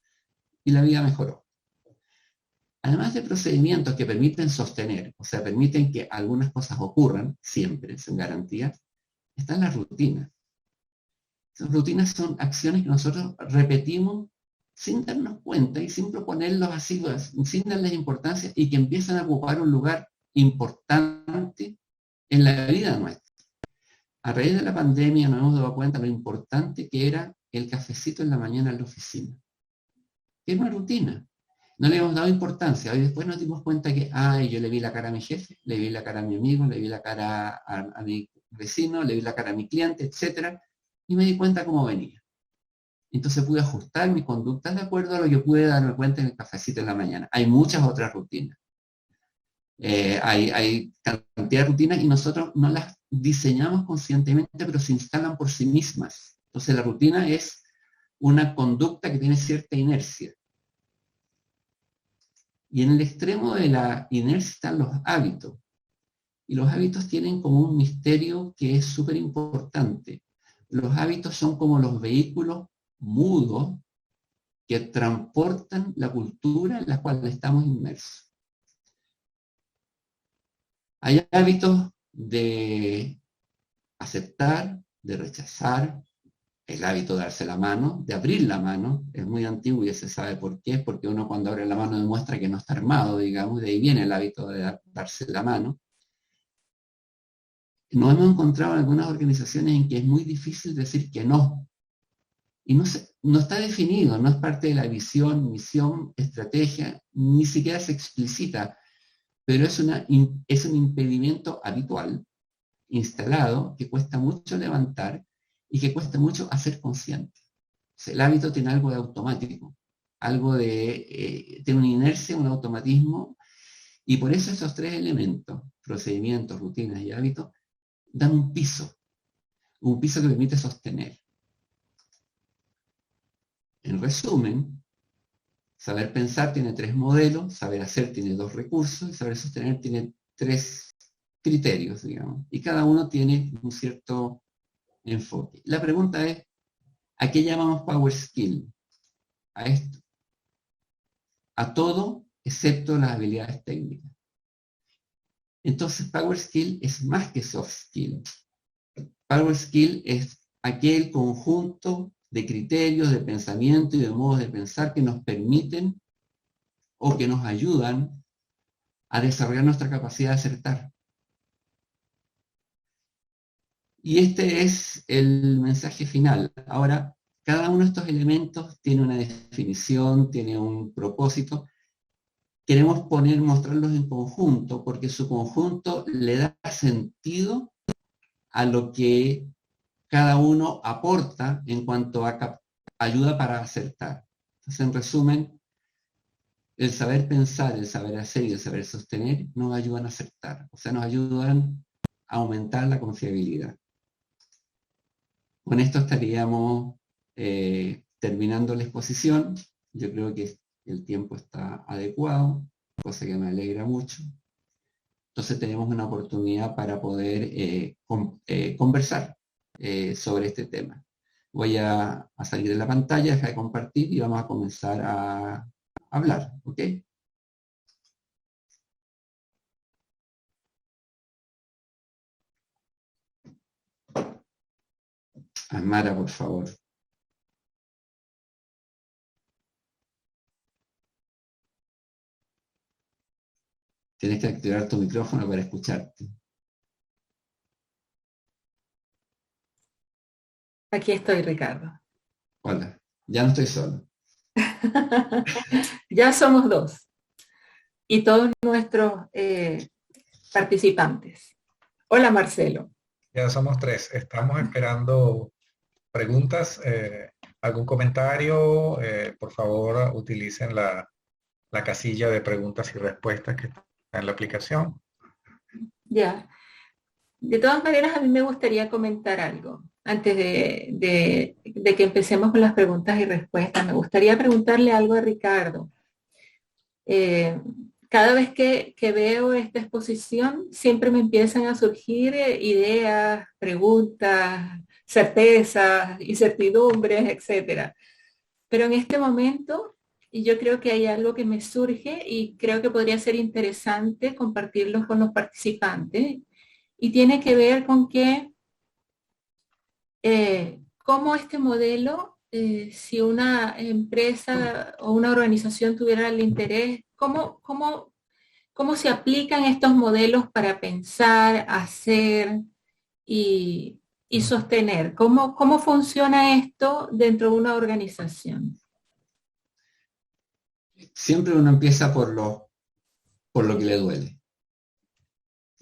Y la vida mejoró. Además de procedimientos que permiten sostener, o sea, permiten que algunas cosas ocurran, siempre, sin garantía, están las rutinas. Las rutinas son acciones que nosotros repetimos sin darnos cuenta y sin proponerlos así, sin darles importancia, y que empiezan a ocupar un lugar importante en la vida nuestra. A raíz de la pandemia nos hemos dado cuenta de lo importante que era el cafecito en la mañana en la oficina. Que es una rutina. No le hemos dado importancia. Hoy después nos dimos cuenta que, yo le vi la cara a mi jefe, le vi la cara a mi amigo, le vi la cara a mi vecino, le vi la cara a mi cliente, etc. Y me di cuenta cómo venía. Entonces pude ajustar mis conductas de acuerdo a lo que pude darme cuenta en el cafecito en la mañana. Hay muchas otras rutinas. Hay cantidad de rutinas y nosotros no las diseñamos conscientemente, pero se instalan por sí mismas. Entonces la rutina es una conducta que tiene cierta inercia. Y en el extremo de la inercia están los hábitos. Y los hábitos tienen como un misterio que es súper importante. Los hábitos son como los vehículos mudos que transportan la cultura en la cual estamos inmersos. Hay hábitos de aceptar, de rechazar, el hábito de darse la mano, de abrir la mano, es muy antiguo y se sabe por qué, porque uno cuando abre la mano demuestra que no está armado, digamos, de ahí viene el hábito de darse la mano. Nos hemos encontrado en algunas organizaciones en que es muy difícil decir que no. Y no está definido, no es parte de la visión, misión, estrategia, ni siquiera se explicita, pero es un impedimento habitual, instalado, que cuesta mucho levantar y que cuesta mucho hacer consciente. O sea, el hábito tiene algo de automático, algo de, tiene una inercia, un automatismo, y por eso esos 3 elementos, procedimientos, rutinas y hábitos, dan un piso que permite sostener. En resumen, saber pensar tiene 3 modelos, saber hacer tiene 2 recursos, y saber sostener tiene 3 criterios, digamos, y cada uno tiene un cierto enfoque. La pregunta es, ¿a qué llamamos Power Skill? A esto. A todo excepto las habilidades técnicas. Entonces, Power Skill es más que Soft Skill. Power Skill es aquel conjunto de criterios, de pensamiento y de modos de pensar que nos permiten o que nos ayudan a desarrollar nuestra capacidad de acertar. Y este es el mensaje final. Ahora, cada uno de estos elementos tiene una definición, tiene un propósito. Queremos mostrarlos en conjunto, porque su conjunto le da sentido a lo que cada uno aporta en cuanto a ayuda para acertar. Entonces, en resumen, el saber pensar, el saber hacer y el saber sostener nos ayudan a acertar, o sea, nos ayudan a aumentar la confiabilidad. Con esto estaríamos terminando la exposición. Yo creo que el tiempo está adecuado, cosa que me alegra mucho. Entonces tenemos una oportunidad para poder conversar sobre este tema. Voy a salir de la pantalla, dejar de compartir y vamos a comenzar a hablar, ¿ok? Amara, por favor. Tienes que activar tu micrófono para escucharte. Aquí estoy, Ricardo. Hola, ya no estoy solo. Ya somos dos. Y todos nuestros participantes. Hola, Marcelo. Ya somos tres. Estamos esperando preguntas, algún comentario. Por favor, utilicen la casilla de preguntas y respuestas que está en la aplicación. Ya. De todas maneras, a mí me gustaría comentar algo. Antes de que empecemos con las preguntas y respuestas, me gustaría preguntarle algo a Ricardo. Cada vez que veo esta exposición, siempre me empiezan a surgir ideas, preguntas, certezas, incertidumbres, etcétera. Pero en este momento, yo creo que hay algo que me surge y creo que podría ser interesante compartirlo con los participantes. Y tiene que ver con que cómo este modelo, si una empresa o una organización tuviera el interés, cómo se aplican estos modelos para pensar, hacer y sostener. ¿Cómo funciona esto dentro de una organización? Siempre uno empieza por lo que le duele.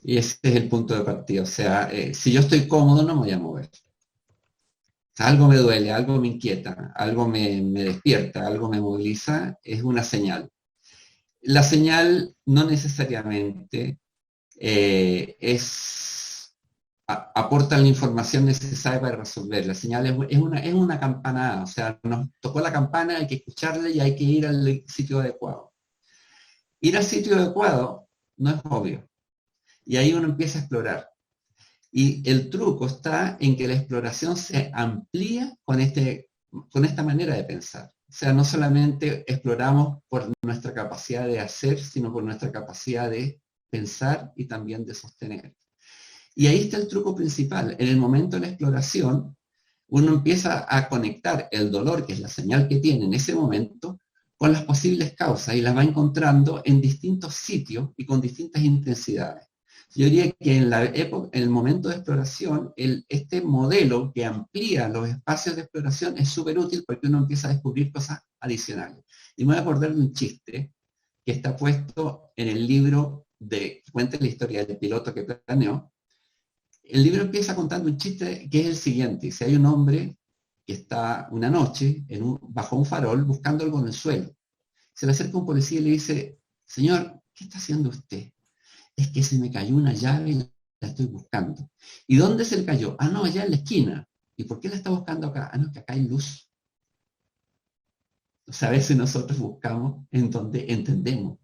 Y ese es el punto de partida. O sea, si yo estoy cómodo, no me voy a mover. O sea, algo me duele, algo me inquieta, algo me despierta, algo me moviliza, es una señal. La señal no necesariamente aporta la información necesaria para resolver. La señal es una campanada. O sea, nos tocó la campana, hay que escucharla y hay que ir al sitio adecuado. Ir al sitio adecuado no es obvio. Y ahí uno empieza a explorar. Y el truco está en que la exploración se amplía con esta manera de pensar. O sea, no solamente exploramos por nuestra capacidad de hacer, sino por nuestra capacidad de pensar y también de sostener. Y ahí está el truco principal. En el momento de la exploración, uno empieza a conectar el dolor, que es la señal que tiene en ese momento, con las posibles causas y las va encontrando en distintos sitios y con distintas intensidades. Yo diría que en el momento de exploración, este modelo que amplía los espacios de exploración es súper útil porque uno empieza a descubrir cosas adicionales. Y me voy a acordar de un chiste que está puesto en el libro que cuenta la historia del piloto que planeó. El libro empieza contando un chiste que es el siguiente. Si hay un hombre que está una noche bajo un farol buscando algo en el suelo. Se le acerca un policía y le dice, señor, ¿qué está haciendo usted? Es que se me cayó una llave y la estoy buscando. ¿Y dónde se le cayó? Ah, no, allá en la esquina. ¿Y por qué la está buscando acá? Ah, no, que acá hay luz. O sea, a veces nosotros buscamos en donde entendemos.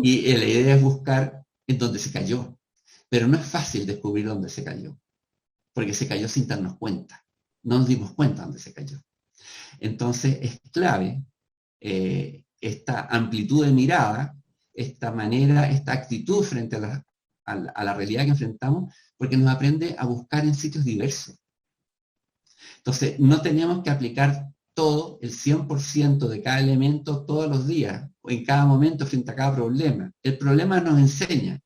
Y la idea es buscar en donde se cayó. Pero no es fácil descubrir dónde se cayó. Porque se cayó sin darnos cuenta. No nos dimos cuenta dónde se cayó. Entonces es clave esta amplitud de mirada, esta manera, esta actitud frente a la realidad que enfrentamos, porque nos aprende a buscar en sitios diversos. Entonces, no tenemos que aplicar todo, el 100% de cada elemento todos los días, o en cada momento frente a cada problema. El problema nos enseña,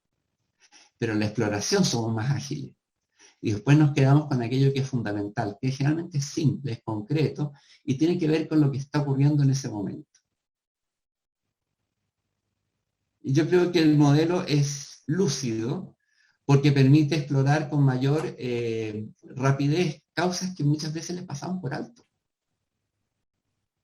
pero en la exploración somos más ágiles. Y después nos quedamos con aquello que es fundamental, que generalmente es simple, es concreto, y tiene que ver con lo que está ocurriendo en ese momento. Y yo creo que el modelo es lúcido porque permite explorar con mayor rapidez causas que muchas veces les pasamos por alto.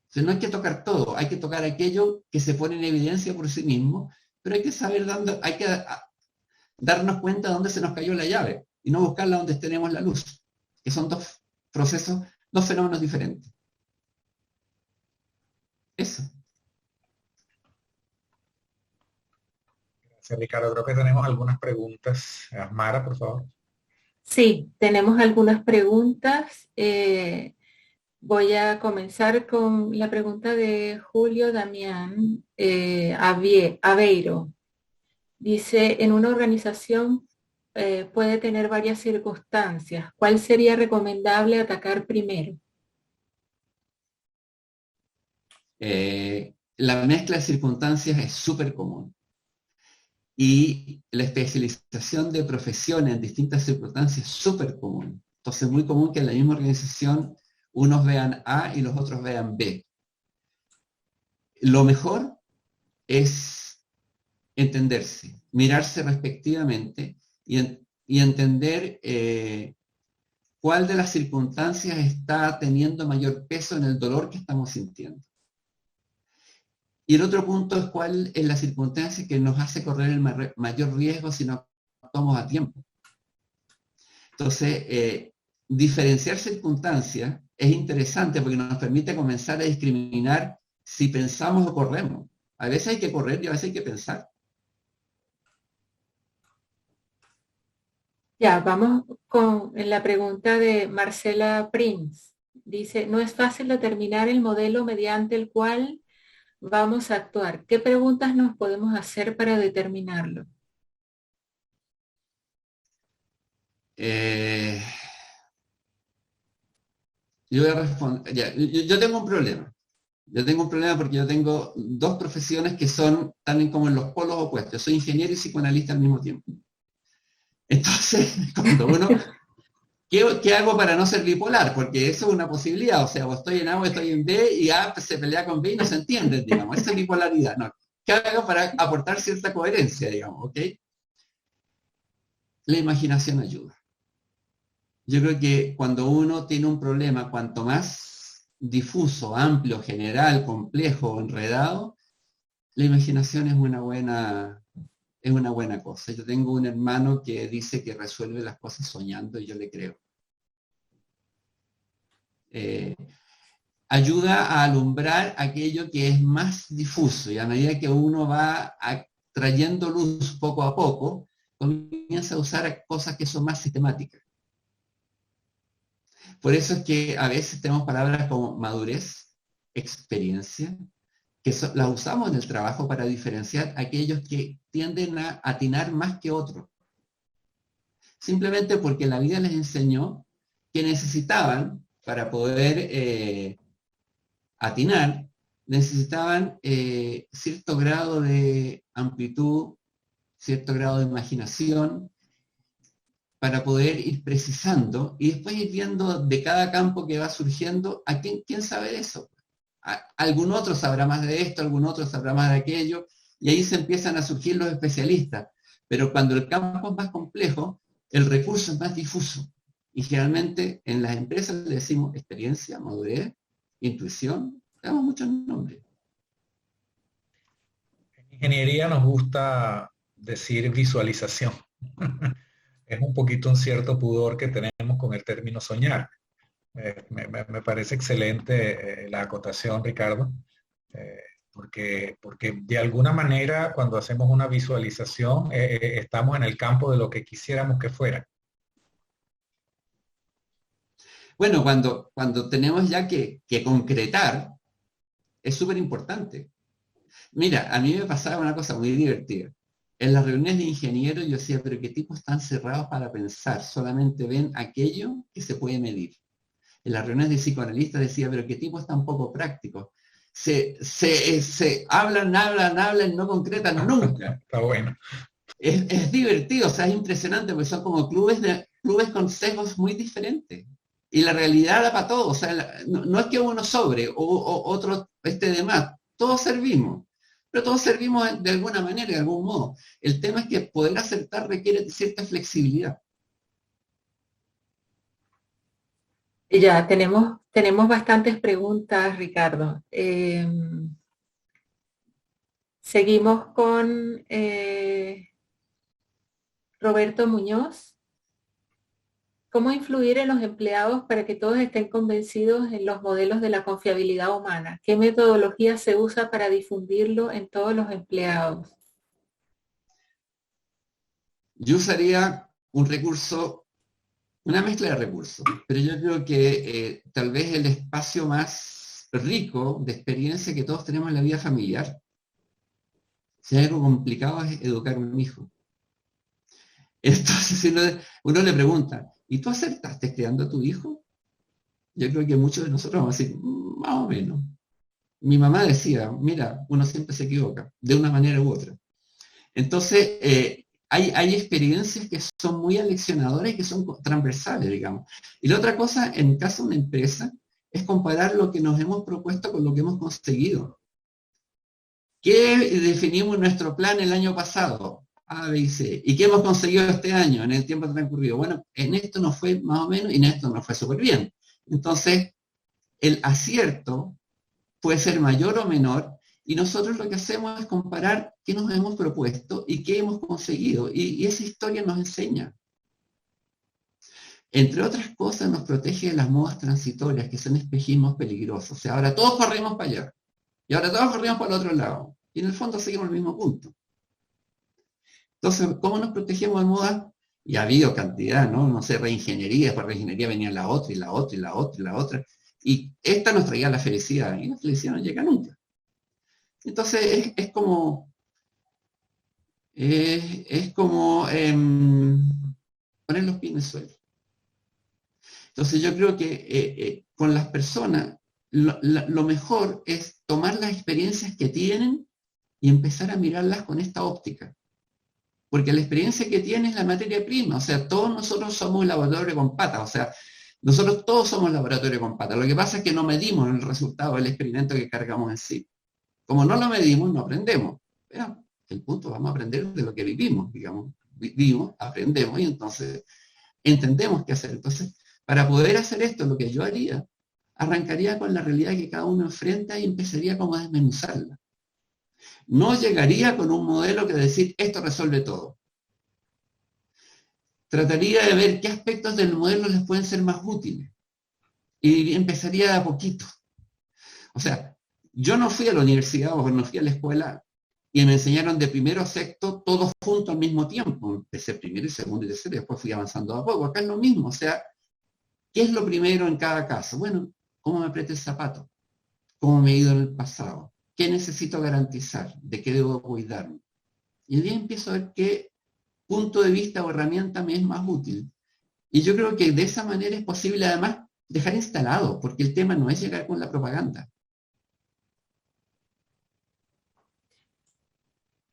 Entonces no hay que tocar todo, hay que tocar aquello que se pone en evidencia por sí mismo, pero hay que saber darnos cuenta de dónde se nos cayó la llave y no buscarla donde tenemos la luz, que son dos procesos, dos fenómenos diferentes. Eso. Gracias, Ricardo. Creo que tenemos algunas preguntas. Asmara, por favor. Sí, tenemos algunas preguntas. Voy a comenzar con la pregunta de Julio Damián Aveiro. Dice, en una organización puede tener varias circunstancias. ¿Cuál sería recomendable atacar primero? La mezcla de circunstancias es súper común. Y la especialización de profesiones en distintas circunstancias es súper común. Entonces es muy común que en la misma organización unos vean A y los otros vean B. Lo mejor es entenderse, mirarse respectivamente y entender cuál de las circunstancias está teniendo mayor peso en el dolor que estamos sintiendo. Y el otro punto es cuál es la circunstancia que nos hace correr el mayor riesgo si no actuamos a tiempo. Entonces, diferenciar circunstancias es interesante porque nos permite comenzar a discriminar si pensamos o corremos. A veces hay que correr y a veces hay que pensar. Ya, vamos con la pregunta de Marcela Prince. Dice, no es fácil determinar el modelo mediante el cual vamos a actuar. ¿Qué preguntas nos podemos hacer para determinarlo? Yo voy a responder. Ya, yo tengo un problema. Yo tengo un problema porque yo tengo dos profesiones que son también como en los polos opuestos. Soy ingeniero y psicoanalista al mismo tiempo. Entonces, cuando uno... ¿Qué hago para no ser bipolar? Porque eso es una posibilidad. O sea, o estoy en A o estoy en B y A se pelea con B y no se entiende, digamos. Esa es bipolaridad. No. ¿Qué hago para aportar cierta coherencia, digamos? ¿Ok? La imaginación ayuda. Yo creo que cuando uno tiene un problema, cuanto más difuso, amplio, general, complejo, enredado, la imaginación es una buena cosa. Yo tengo un hermano que dice que resuelve las cosas soñando y yo le creo. Ayuda a alumbrar aquello que es más difuso y a medida que uno va trayendo luz poco a poco, comienza a usar cosas que son más sistemáticas. Por eso es que a veces tenemos palabras como madurez, experiencia, que las usamos en el trabajo para diferenciar a aquellos que tienden a atinar más que otros. Simplemente porque la vida les enseñó que necesitaban, para poder atinar, necesitaban cierto grado de amplitud, cierto grado de imaginación, para poder ir precisando y después ir viendo de cada campo que va surgiendo a quién sabe de eso. Algún otro sabrá más de esto, algún otro sabrá más de aquello, y ahí se empiezan a surgir los especialistas. Pero cuando el campo es más complejo, el recurso es más difuso. Y generalmente en las empresas le decimos experiencia, madurez, intuición, le damos muchos nombres. En ingeniería nos gusta decir visualización. Es un poquito un cierto pudor que tenemos con el término soñar. Me parece excelente la acotación, Ricardo, porque de alguna manera cuando hacemos una visualización estamos en el campo de lo que quisiéramos que fuera. Bueno, cuando tenemos ya que concretar, es súper importante. Mira, a mí me pasaba una cosa muy divertida. En las reuniones de ingenieros yo decía, pero qué tipos tan cerrados para pensar, solamente ven aquello que se puede medir. En las reuniones de psicoanalistas decía, pero qué tipos tan poco prácticos. Se hablan, no concretan nunca. Está bueno. Es divertido, o sea, es impresionante, porque son como clubes con sesgos muy diferentes. Y la realidad da para todos, o sea, no es que uno sobre o otro esté de más, todos servimos. pero todos servimos de alguna manera, de algún modo. El tema es que poder acertar requiere cierta flexibilidad. Ya, tenemos bastantes preguntas, Ricardo. Seguimos con Roberto Muñoz. ¿Cómo influir en los empleados para que todos estén convencidos en los modelos de la confiabilidad humana? ¿Qué metodología se usa para difundirlo en todos los empleados? Yo usaría un recurso, una mezcla de recursos, pero yo creo que tal vez el espacio más rico de experiencia que todos tenemos en la vida familiar. Si hay algo complicado es educar a un hijo. Entonces, si uno le pregunta, ¿y tú acertaste criando a tu hijo? Yo creo que muchos de nosotros vamos a decir, más o menos. Mi mamá decía, mira, uno siempre se equivoca, de una manera u otra. Entonces, hay experiencias que son muy aleccionadoras y que son transversales, digamos. Y la otra cosa, en caso de una empresa, es comparar lo que nos hemos propuesto con lo que hemos conseguido. ¿Qué definimos en nuestro plan el año pasado? A, B y C. ¿Y qué hemos conseguido este año, en el tiempo transcurrido? Bueno, en esto nos fue más o menos y en esto nos fue súper bien. Entonces, el acierto puede ser mayor o menor y nosotros lo que hacemos es comparar qué nos hemos propuesto y qué hemos conseguido. Y esa historia nos enseña. Entre otras cosas, nos protege de las modas transitorias, que son espejismos peligrosos. O sea, ahora todos corrimos para allá. Y ahora todos corrimos para el otro lado. Y en el fondo seguimos el mismo punto. Entonces, ¿cómo nos protegemos de modas? Y ha habido cantidad, ¿no? No sé, reingeniería, después de reingeniería venía la otra, y la otra, y la otra, y la otra. Y esta nos traía la felicidad, y la felicidad no llega nunca. Entonces, es como poner los pies en el suelo. Entonces, yo creo que con las personas, lo mejor es tomar las experiencias que tienen y empezar a mirarlas con esta óptica. Porque la experiencia que tiene es la materia prima, o sea, todos nosotros somos un laboratorio con patas, o sea, nosotros todos somos laboratorio con patas. Lo que pasa es que no medimos el resultado del experimento que cargamos en sí. Como no lo medimos, no aprendemos. Pero el punto, vamos a aprender de lo que vivimos, digamos. Vivimos, aprendemos y entonces entendemos qué hacer. Entonces, para poder hacer esto, lo que yo haría, arrancaría con la realidad que cada uno enfrenta y empezaría como a desmenuzarla. No llegaría con un modelo que decir, esto resuelve todo. Trataría de ver qué aspectos del modelo les pueden ser más útiles. Y empezaría de a poquito. O sea, yo no fui a la universidad o no fui a la escuela y me enseñaron de primero a sexto todos juntos al mismo tiempo. Empecé primero y segundo y tercero y después fui avanzando a poco. Acá es lo mismo. O sea, ¿qué es lo primero en cada caso? Bueno, ¿cómo me aprieta el zapato? ¿Cómo me he ido en el pasado? ¿Qué necesito garantizar? ¿De qué debo cuidarme? Y ahí empiezo a ver qué punto de vista o herramienta me es más útil. Y yo creo que de esa manera es posible además dejar instalado, porque el tema no es llegar con la propaganda.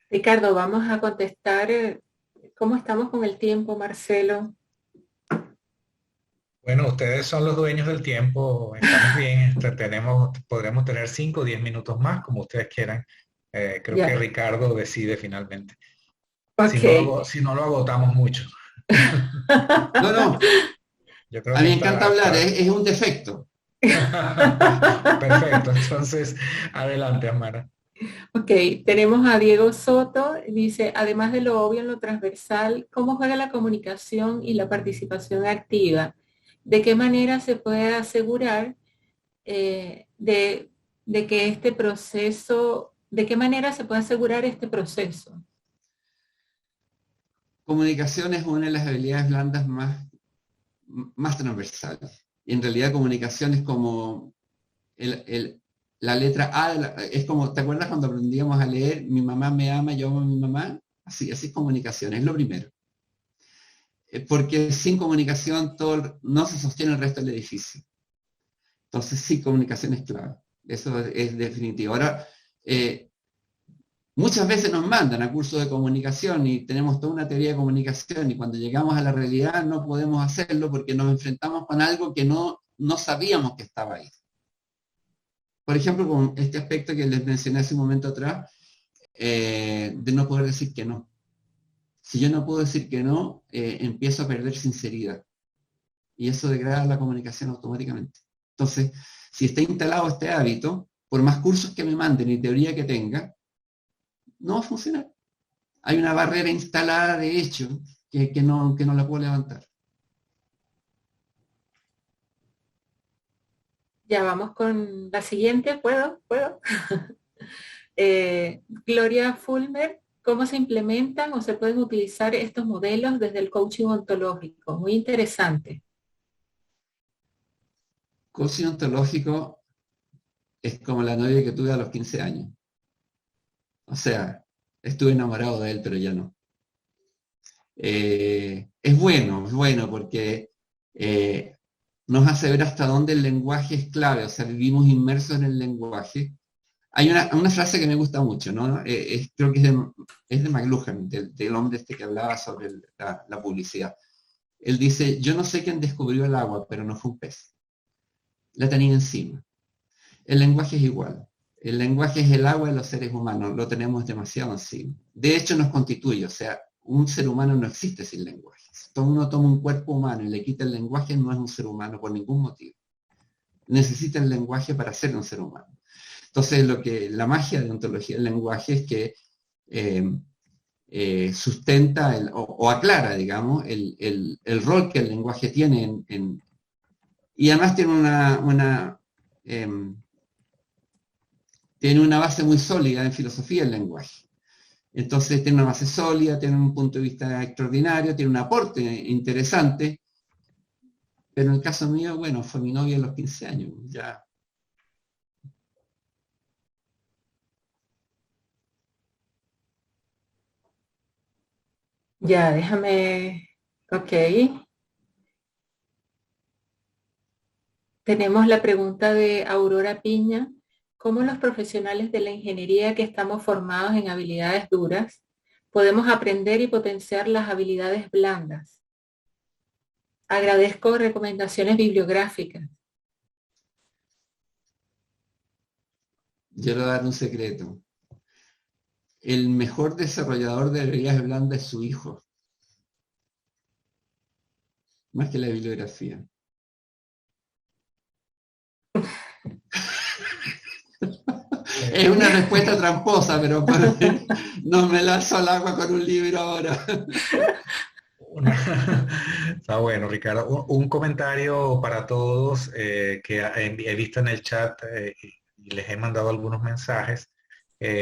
Ricardo, vamos a contestar. ¿Cómo estamos con el tiempo, Marcelo? Bueno, ustedes son los dueños del tiempo, estamos bien, podremos tener 5 o 10 minutos más, como ustedes quieran. Creo que Ricardo decide finalmente. Okay. Si no lo agotamos mucho. No. Yo creo a mí me encanta hablar, es un defecto. Perfecto, entonces adelante, Amara. Ok, tenemos a Diego Soto, dice, además de lo obvio en lo transversal, ¿cómo juega la comunicación y la participación activa? ¿De qué manera se puede asegurar de que este proceso, de qué manera se puede asegurar este proceso? Comunicación es una de las habilidades blandas más transversales. Y en realidad comunicación es como la letra A, es como, ¿te acuerdas cuando aprendíamos a leer mi mamá me ama, yo amo a mi mamá? Así es comunicación, es lo primero. Porque sin comunicación no se sostiene el resto del edificio. Entonces sí, comunicación es clave. Eso es definitivo. Ahora, muchas veces nos mandan a cursos de comunicación y tenemos toda una teoría de comunicación y cuando llegamos a la realidad no podemos hacerlo porque nos enfrentamos con algo que no sabíamos que estaba ahí. Por ejemplo, con este aspecto que les mencioné hace un momento atrás, de no poder decir que no. Si yo no puedo decir que no, empiezo a perder sinceridad. Y eso degrada la comunicación automáticamente. Entonces, si está instalado este hábito, por más cursos que me manden y teoría que tenga, no va a funcionar. Hay una barrera instalada de hecho que no la puedo levantar. Ya vamos con la siguiente. ¿Puedo? Gloria Fulmer, ¿cómo se implementan o se pueden utilizar estos modelos desde el coaching ontológico? Muy interesante. Coaching ontológico es como la novia que tuve a los 15 años. O sea, estuve enamorado de él, pero ya no. Es bueno porque nos hace ver hasta dónde el lenguaje es clave, o sea, vivimos inmersos en el lenguaje. Hay una frase que me gusta mucho, ¿no? Creo que es de McLuhan, del hombre este que hablaba sobre la publicidad. Él dice, yo no sé quién descubrió el agua, pero no fue un pez. La tenía encima. El lenguaje es igual. El lenguaje es el agua de los seres humanos, lo tenemos demasiado encima. De hecho, nos constituye, o sea, un ser humano no existe sin lenguaje. Si uno toma un cuerpo humano y le quita el lenguaje, no es un ser humano por ningún motivo. Necesita el lenguaje para ser un ser humano. Entonces, la magia de ontología del lenguaje es que sustenta o aclara, digamos, el rol que el lenguaje tiene y además tiene una base muy sólida en filosofía del lenguaje. Entonces tiene una base sólida, tiene un punto de vista extraordinario, tiene un aporte interesante, pero en el caso mío, bueno, fue mi novia a los 15 años, ya. Ya, déjame, ok. Tenemos la pregunta de Aurora Piña. ¿Cómo los profesionales de la ingeniería que estamos formados en habilidades duras podemos aprender y potenciar las habilidades blandas? Agradezco recomendaciones bibliográficas. Yo le voy a dar un secreto. El mejor desarrollador de habilidades blandas es su hijo, más que la bibliografía. Es una respuesta tramposa, pero no me lanzo al agua con un libro ahora. Está bueno, Ricardo. Un comentario para todos que he visto en el chat y les he mandado algunos mensajes.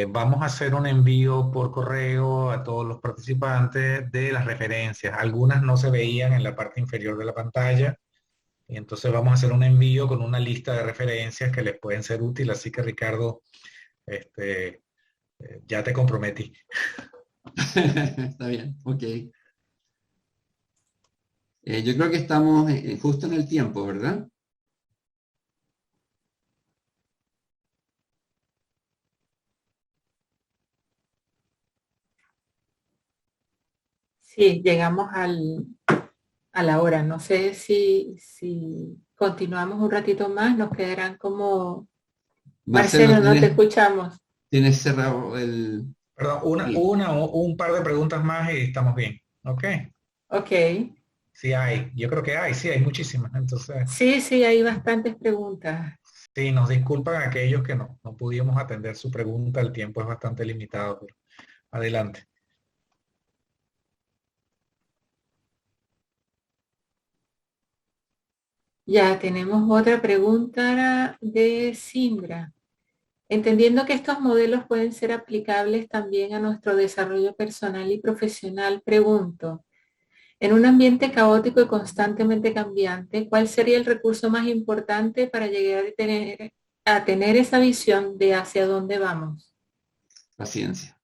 Vamos a hacer un envío por correo a todos los participantes de las referencias. Algunas no se veían en la parte inferior de la pantalla. Y entonces vamos a hacer un envío con una lista de referencias que les pueden ser útiles. Así que, Ricardo, ya te comprometí. Está bien, ok. Yo creo que estamos justo en el tiempo, ¿verdad? Sí, llegamos a la hora. No sé si continuamos un ratito más, nos quedarán como... Marcelo, no te escuchamos. Tienes cerrado el... Perdón, un par de preguntas más y estamos bien. ¿Ok? Ok. Sí hay, yo creo que hay, sí, hay muchísimas. Entonces, Sí, hay bastantes preguntas. sí, nos disculpan aquellos que no pudimos atender su pregunta, el tiempo es bastante limitado, pero adelante. Ya tenemos otra pregunta de Simbra. Entendiendo que estos modelos pueden ser aplicables también a nuestro desarrollo personal y profesional, pregunto, en un ambiente caótico y constantemente cambiante, ¿cuál sería el recurso más importante para llegar a tener esa visión de hacia dónde vamos? Paciencia.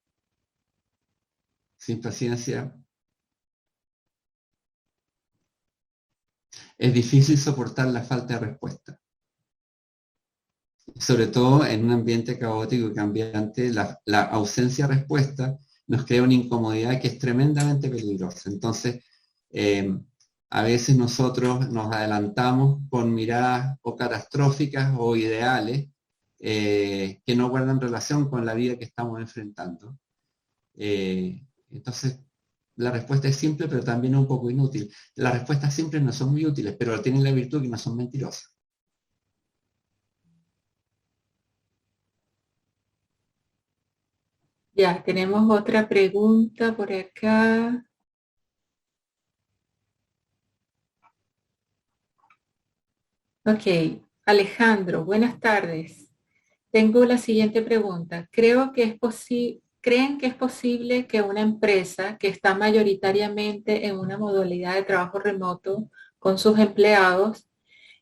Sin paciencia es difícil soportar la falta de respuesta. Sobre todo en un ambiente caótico y cambiante, la ausencia de respuesta nos crea una incomodidad que es tremendamente peligrosa. Entonces, a veces nosotros nos adelantamos con miradas o catastróficas o ideales que no guardan relación con la vida que estamos enfrentando. Entonces, la respuesta es simple, pero también es un poco inútil. Las respuestas simples no son muy útiles, pero tienen la virtud que no son mentirosas. Ya, tenemos otra pregunta por acá. Ok, Alejandro, buenas tardes. Tengo la siguiente pregunta. ¿Creen que es posible que una empresa que está mayoritariamente en una modalidad de trabajo remoto con sus empleados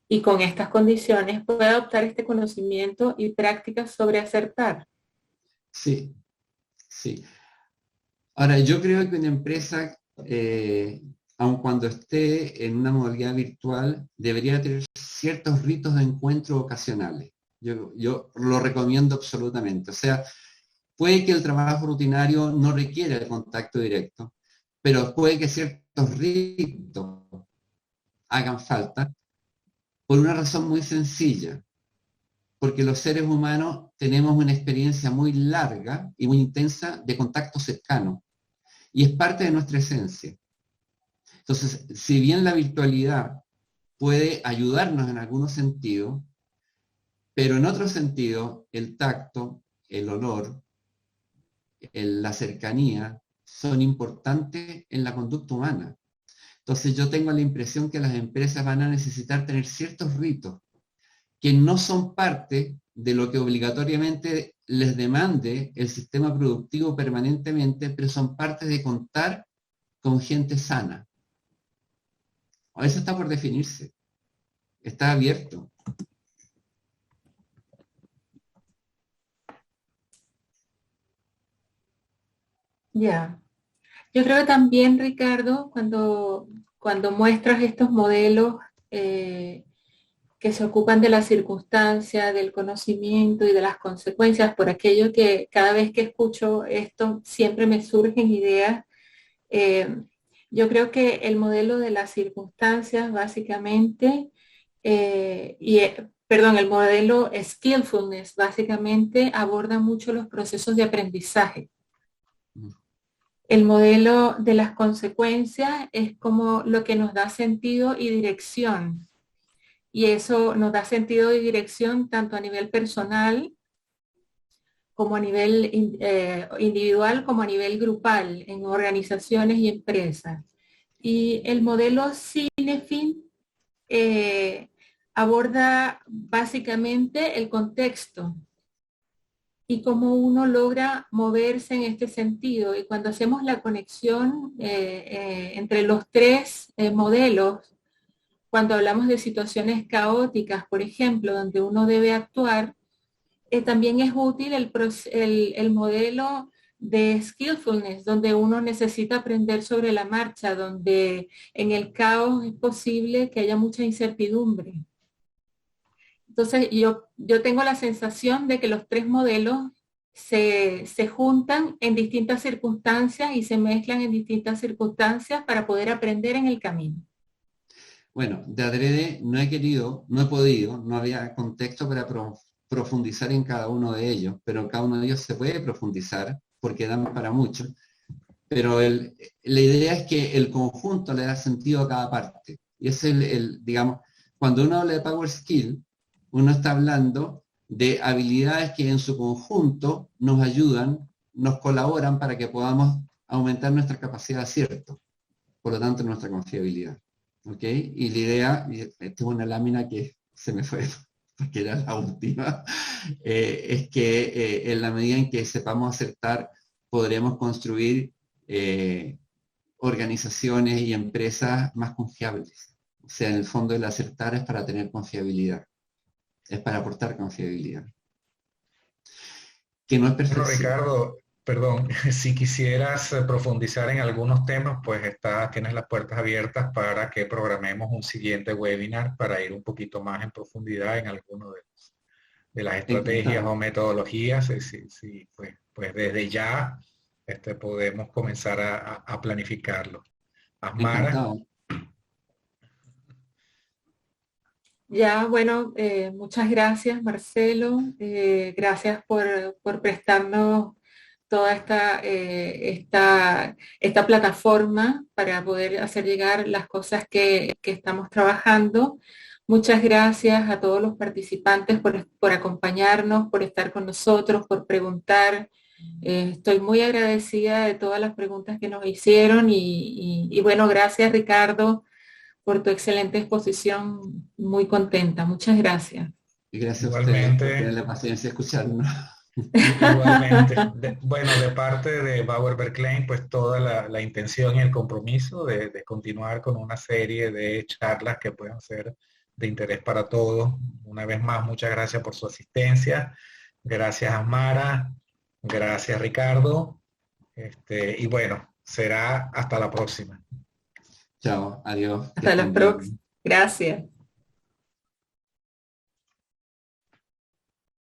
y con estas condiciones pueda adoptar este conocimiento y prácticas sobre acertar? Sí, sí. Ahora, yo creo que una empresa, aun cuando esté en una modalidad virtual, debería tener ciertos ritos de encuentro ocasionales. Yo lo recomiendo absolutamente. O sea, puede que el trabajo rutinario no requiera el contacto directo, pero puede que ciertos ritos hagan falta por una razón muy sencilla, porque los seres humanos tenemos una experiencia muy larga y muy intensa de contacto cercano, y es parte de nuestra esencia. Entonces, si bien la virtualidad puede ayudarnos en algunos sentidos, pero en otro sentido, el tacto, el olor, la cercanía son importantes en la conducta humana. Entonces yo tengo la impresión que las empresas van a necesitar tener ciertos ritos que no son parte de lo que obligatoriamente les demande el sistema productivo permanentemente, pero son parte de contar con gente sana. Eso está por definirse, está abierto. Ya. Yo creo que también, Ricardo, cuando muestras estos modelos eh, que se ocupan de la circunstancia, del conocimiento y de las consecuencias, por aquello que cada vez que escucho esto siempre me surgen ideas. eh, yo creo que el modelo de las circunstancias básicamente, perdón, el modelo skillfulness básicamente aborda mucho los procesos de aprendizaje. El modelo de las consecuencias es como lo que nos da sentido y dirección. Y eso nos da sentido y dirección tanto a nivel personal como a nivel individual, como a nivel grupal, en organizaciones y empresas. Y el modelo Cinefin aborda básicamente el contexto y cómo uno logra moverse en este sentido. Y cuando hacemos la conexión entre los tres modelos, cuando hablamos de situaciones caóticas, por ejemplo, donde uno debe actuar, también es útil el modelo de skillfulness, donde uno necesita aprender sobre la marcha, donde en el caos es posible que haya mucha incertidumbre. Entonces, yo tengo la sensación de que los tres modelos se juntan en distintas circunstancias y se mezclan en distintas circunstancias para poder aprender en el camino. Bueno, de adrede no he querido, no he podido, no había contexto para profundizar en cada uno de ellos, pero cada uno de ellos se puede profundizar porque dan para mucho. Pero la idea es que el conjunto le da sentido a cada parte. Y es digamos, cuando uno habla de Power Skill, uno está hablando de habilidades que en su conjunto nos ayudan, nos colaboran para que podamos aumentar nuestra capacidad de acierto, por lo tanto nuestra confiabilidad. ¿Ok? Y la idea, y esta es una lámina que se me fue, porque era la última, es que en la medida en que sepamos acertar, podremos construir organizaciones y empresas más confiables. O sea, en el fondo el acertar es para tener confiabilidad, es para aportar confiabilidad. Que no es perfección. Bueno, Ricardo, perdón, si quisieras profundizar en algunos temas, pues tienes las puertas abiertas para que programemos un siguiente webinar para ir un poquito más en profundidad en alguno de las estrategias o metodologías. Sí, pues desde ya podemos comenzar a planificarlo. Asmara. Encantado. Ya, bueno, muchas gracias, Marcelo. Gracias por prestarnos toda esta plataforma para poder hacer llegar las cosas que estamos trabajando. Muchas gracias a todos los participantes por acompañarnos, por estar con nosotros, por preguntar. Estoy muy agradecida de todas las preguntas que nos hicieron y bueno, gracias, Ricardo, por tu excelente exposición. Muy contenta. Muchas gracias. Y gracias a ustedes por tener Igualmente, la paciencia de escucharnos. igualmente. Bueno, de parte de Bauer Berkeley, pues toda la intención y el compromiso de continuar con una serie de charlas que puedan ser de interés para todos. Una vez más, muchas gracias por su asistencia. Gracias a Mara. Gracias, Ricardo. Y bueno, será hasta la próxima. Chao, adiós, que Hasta estén la próxima. bien. Gracias.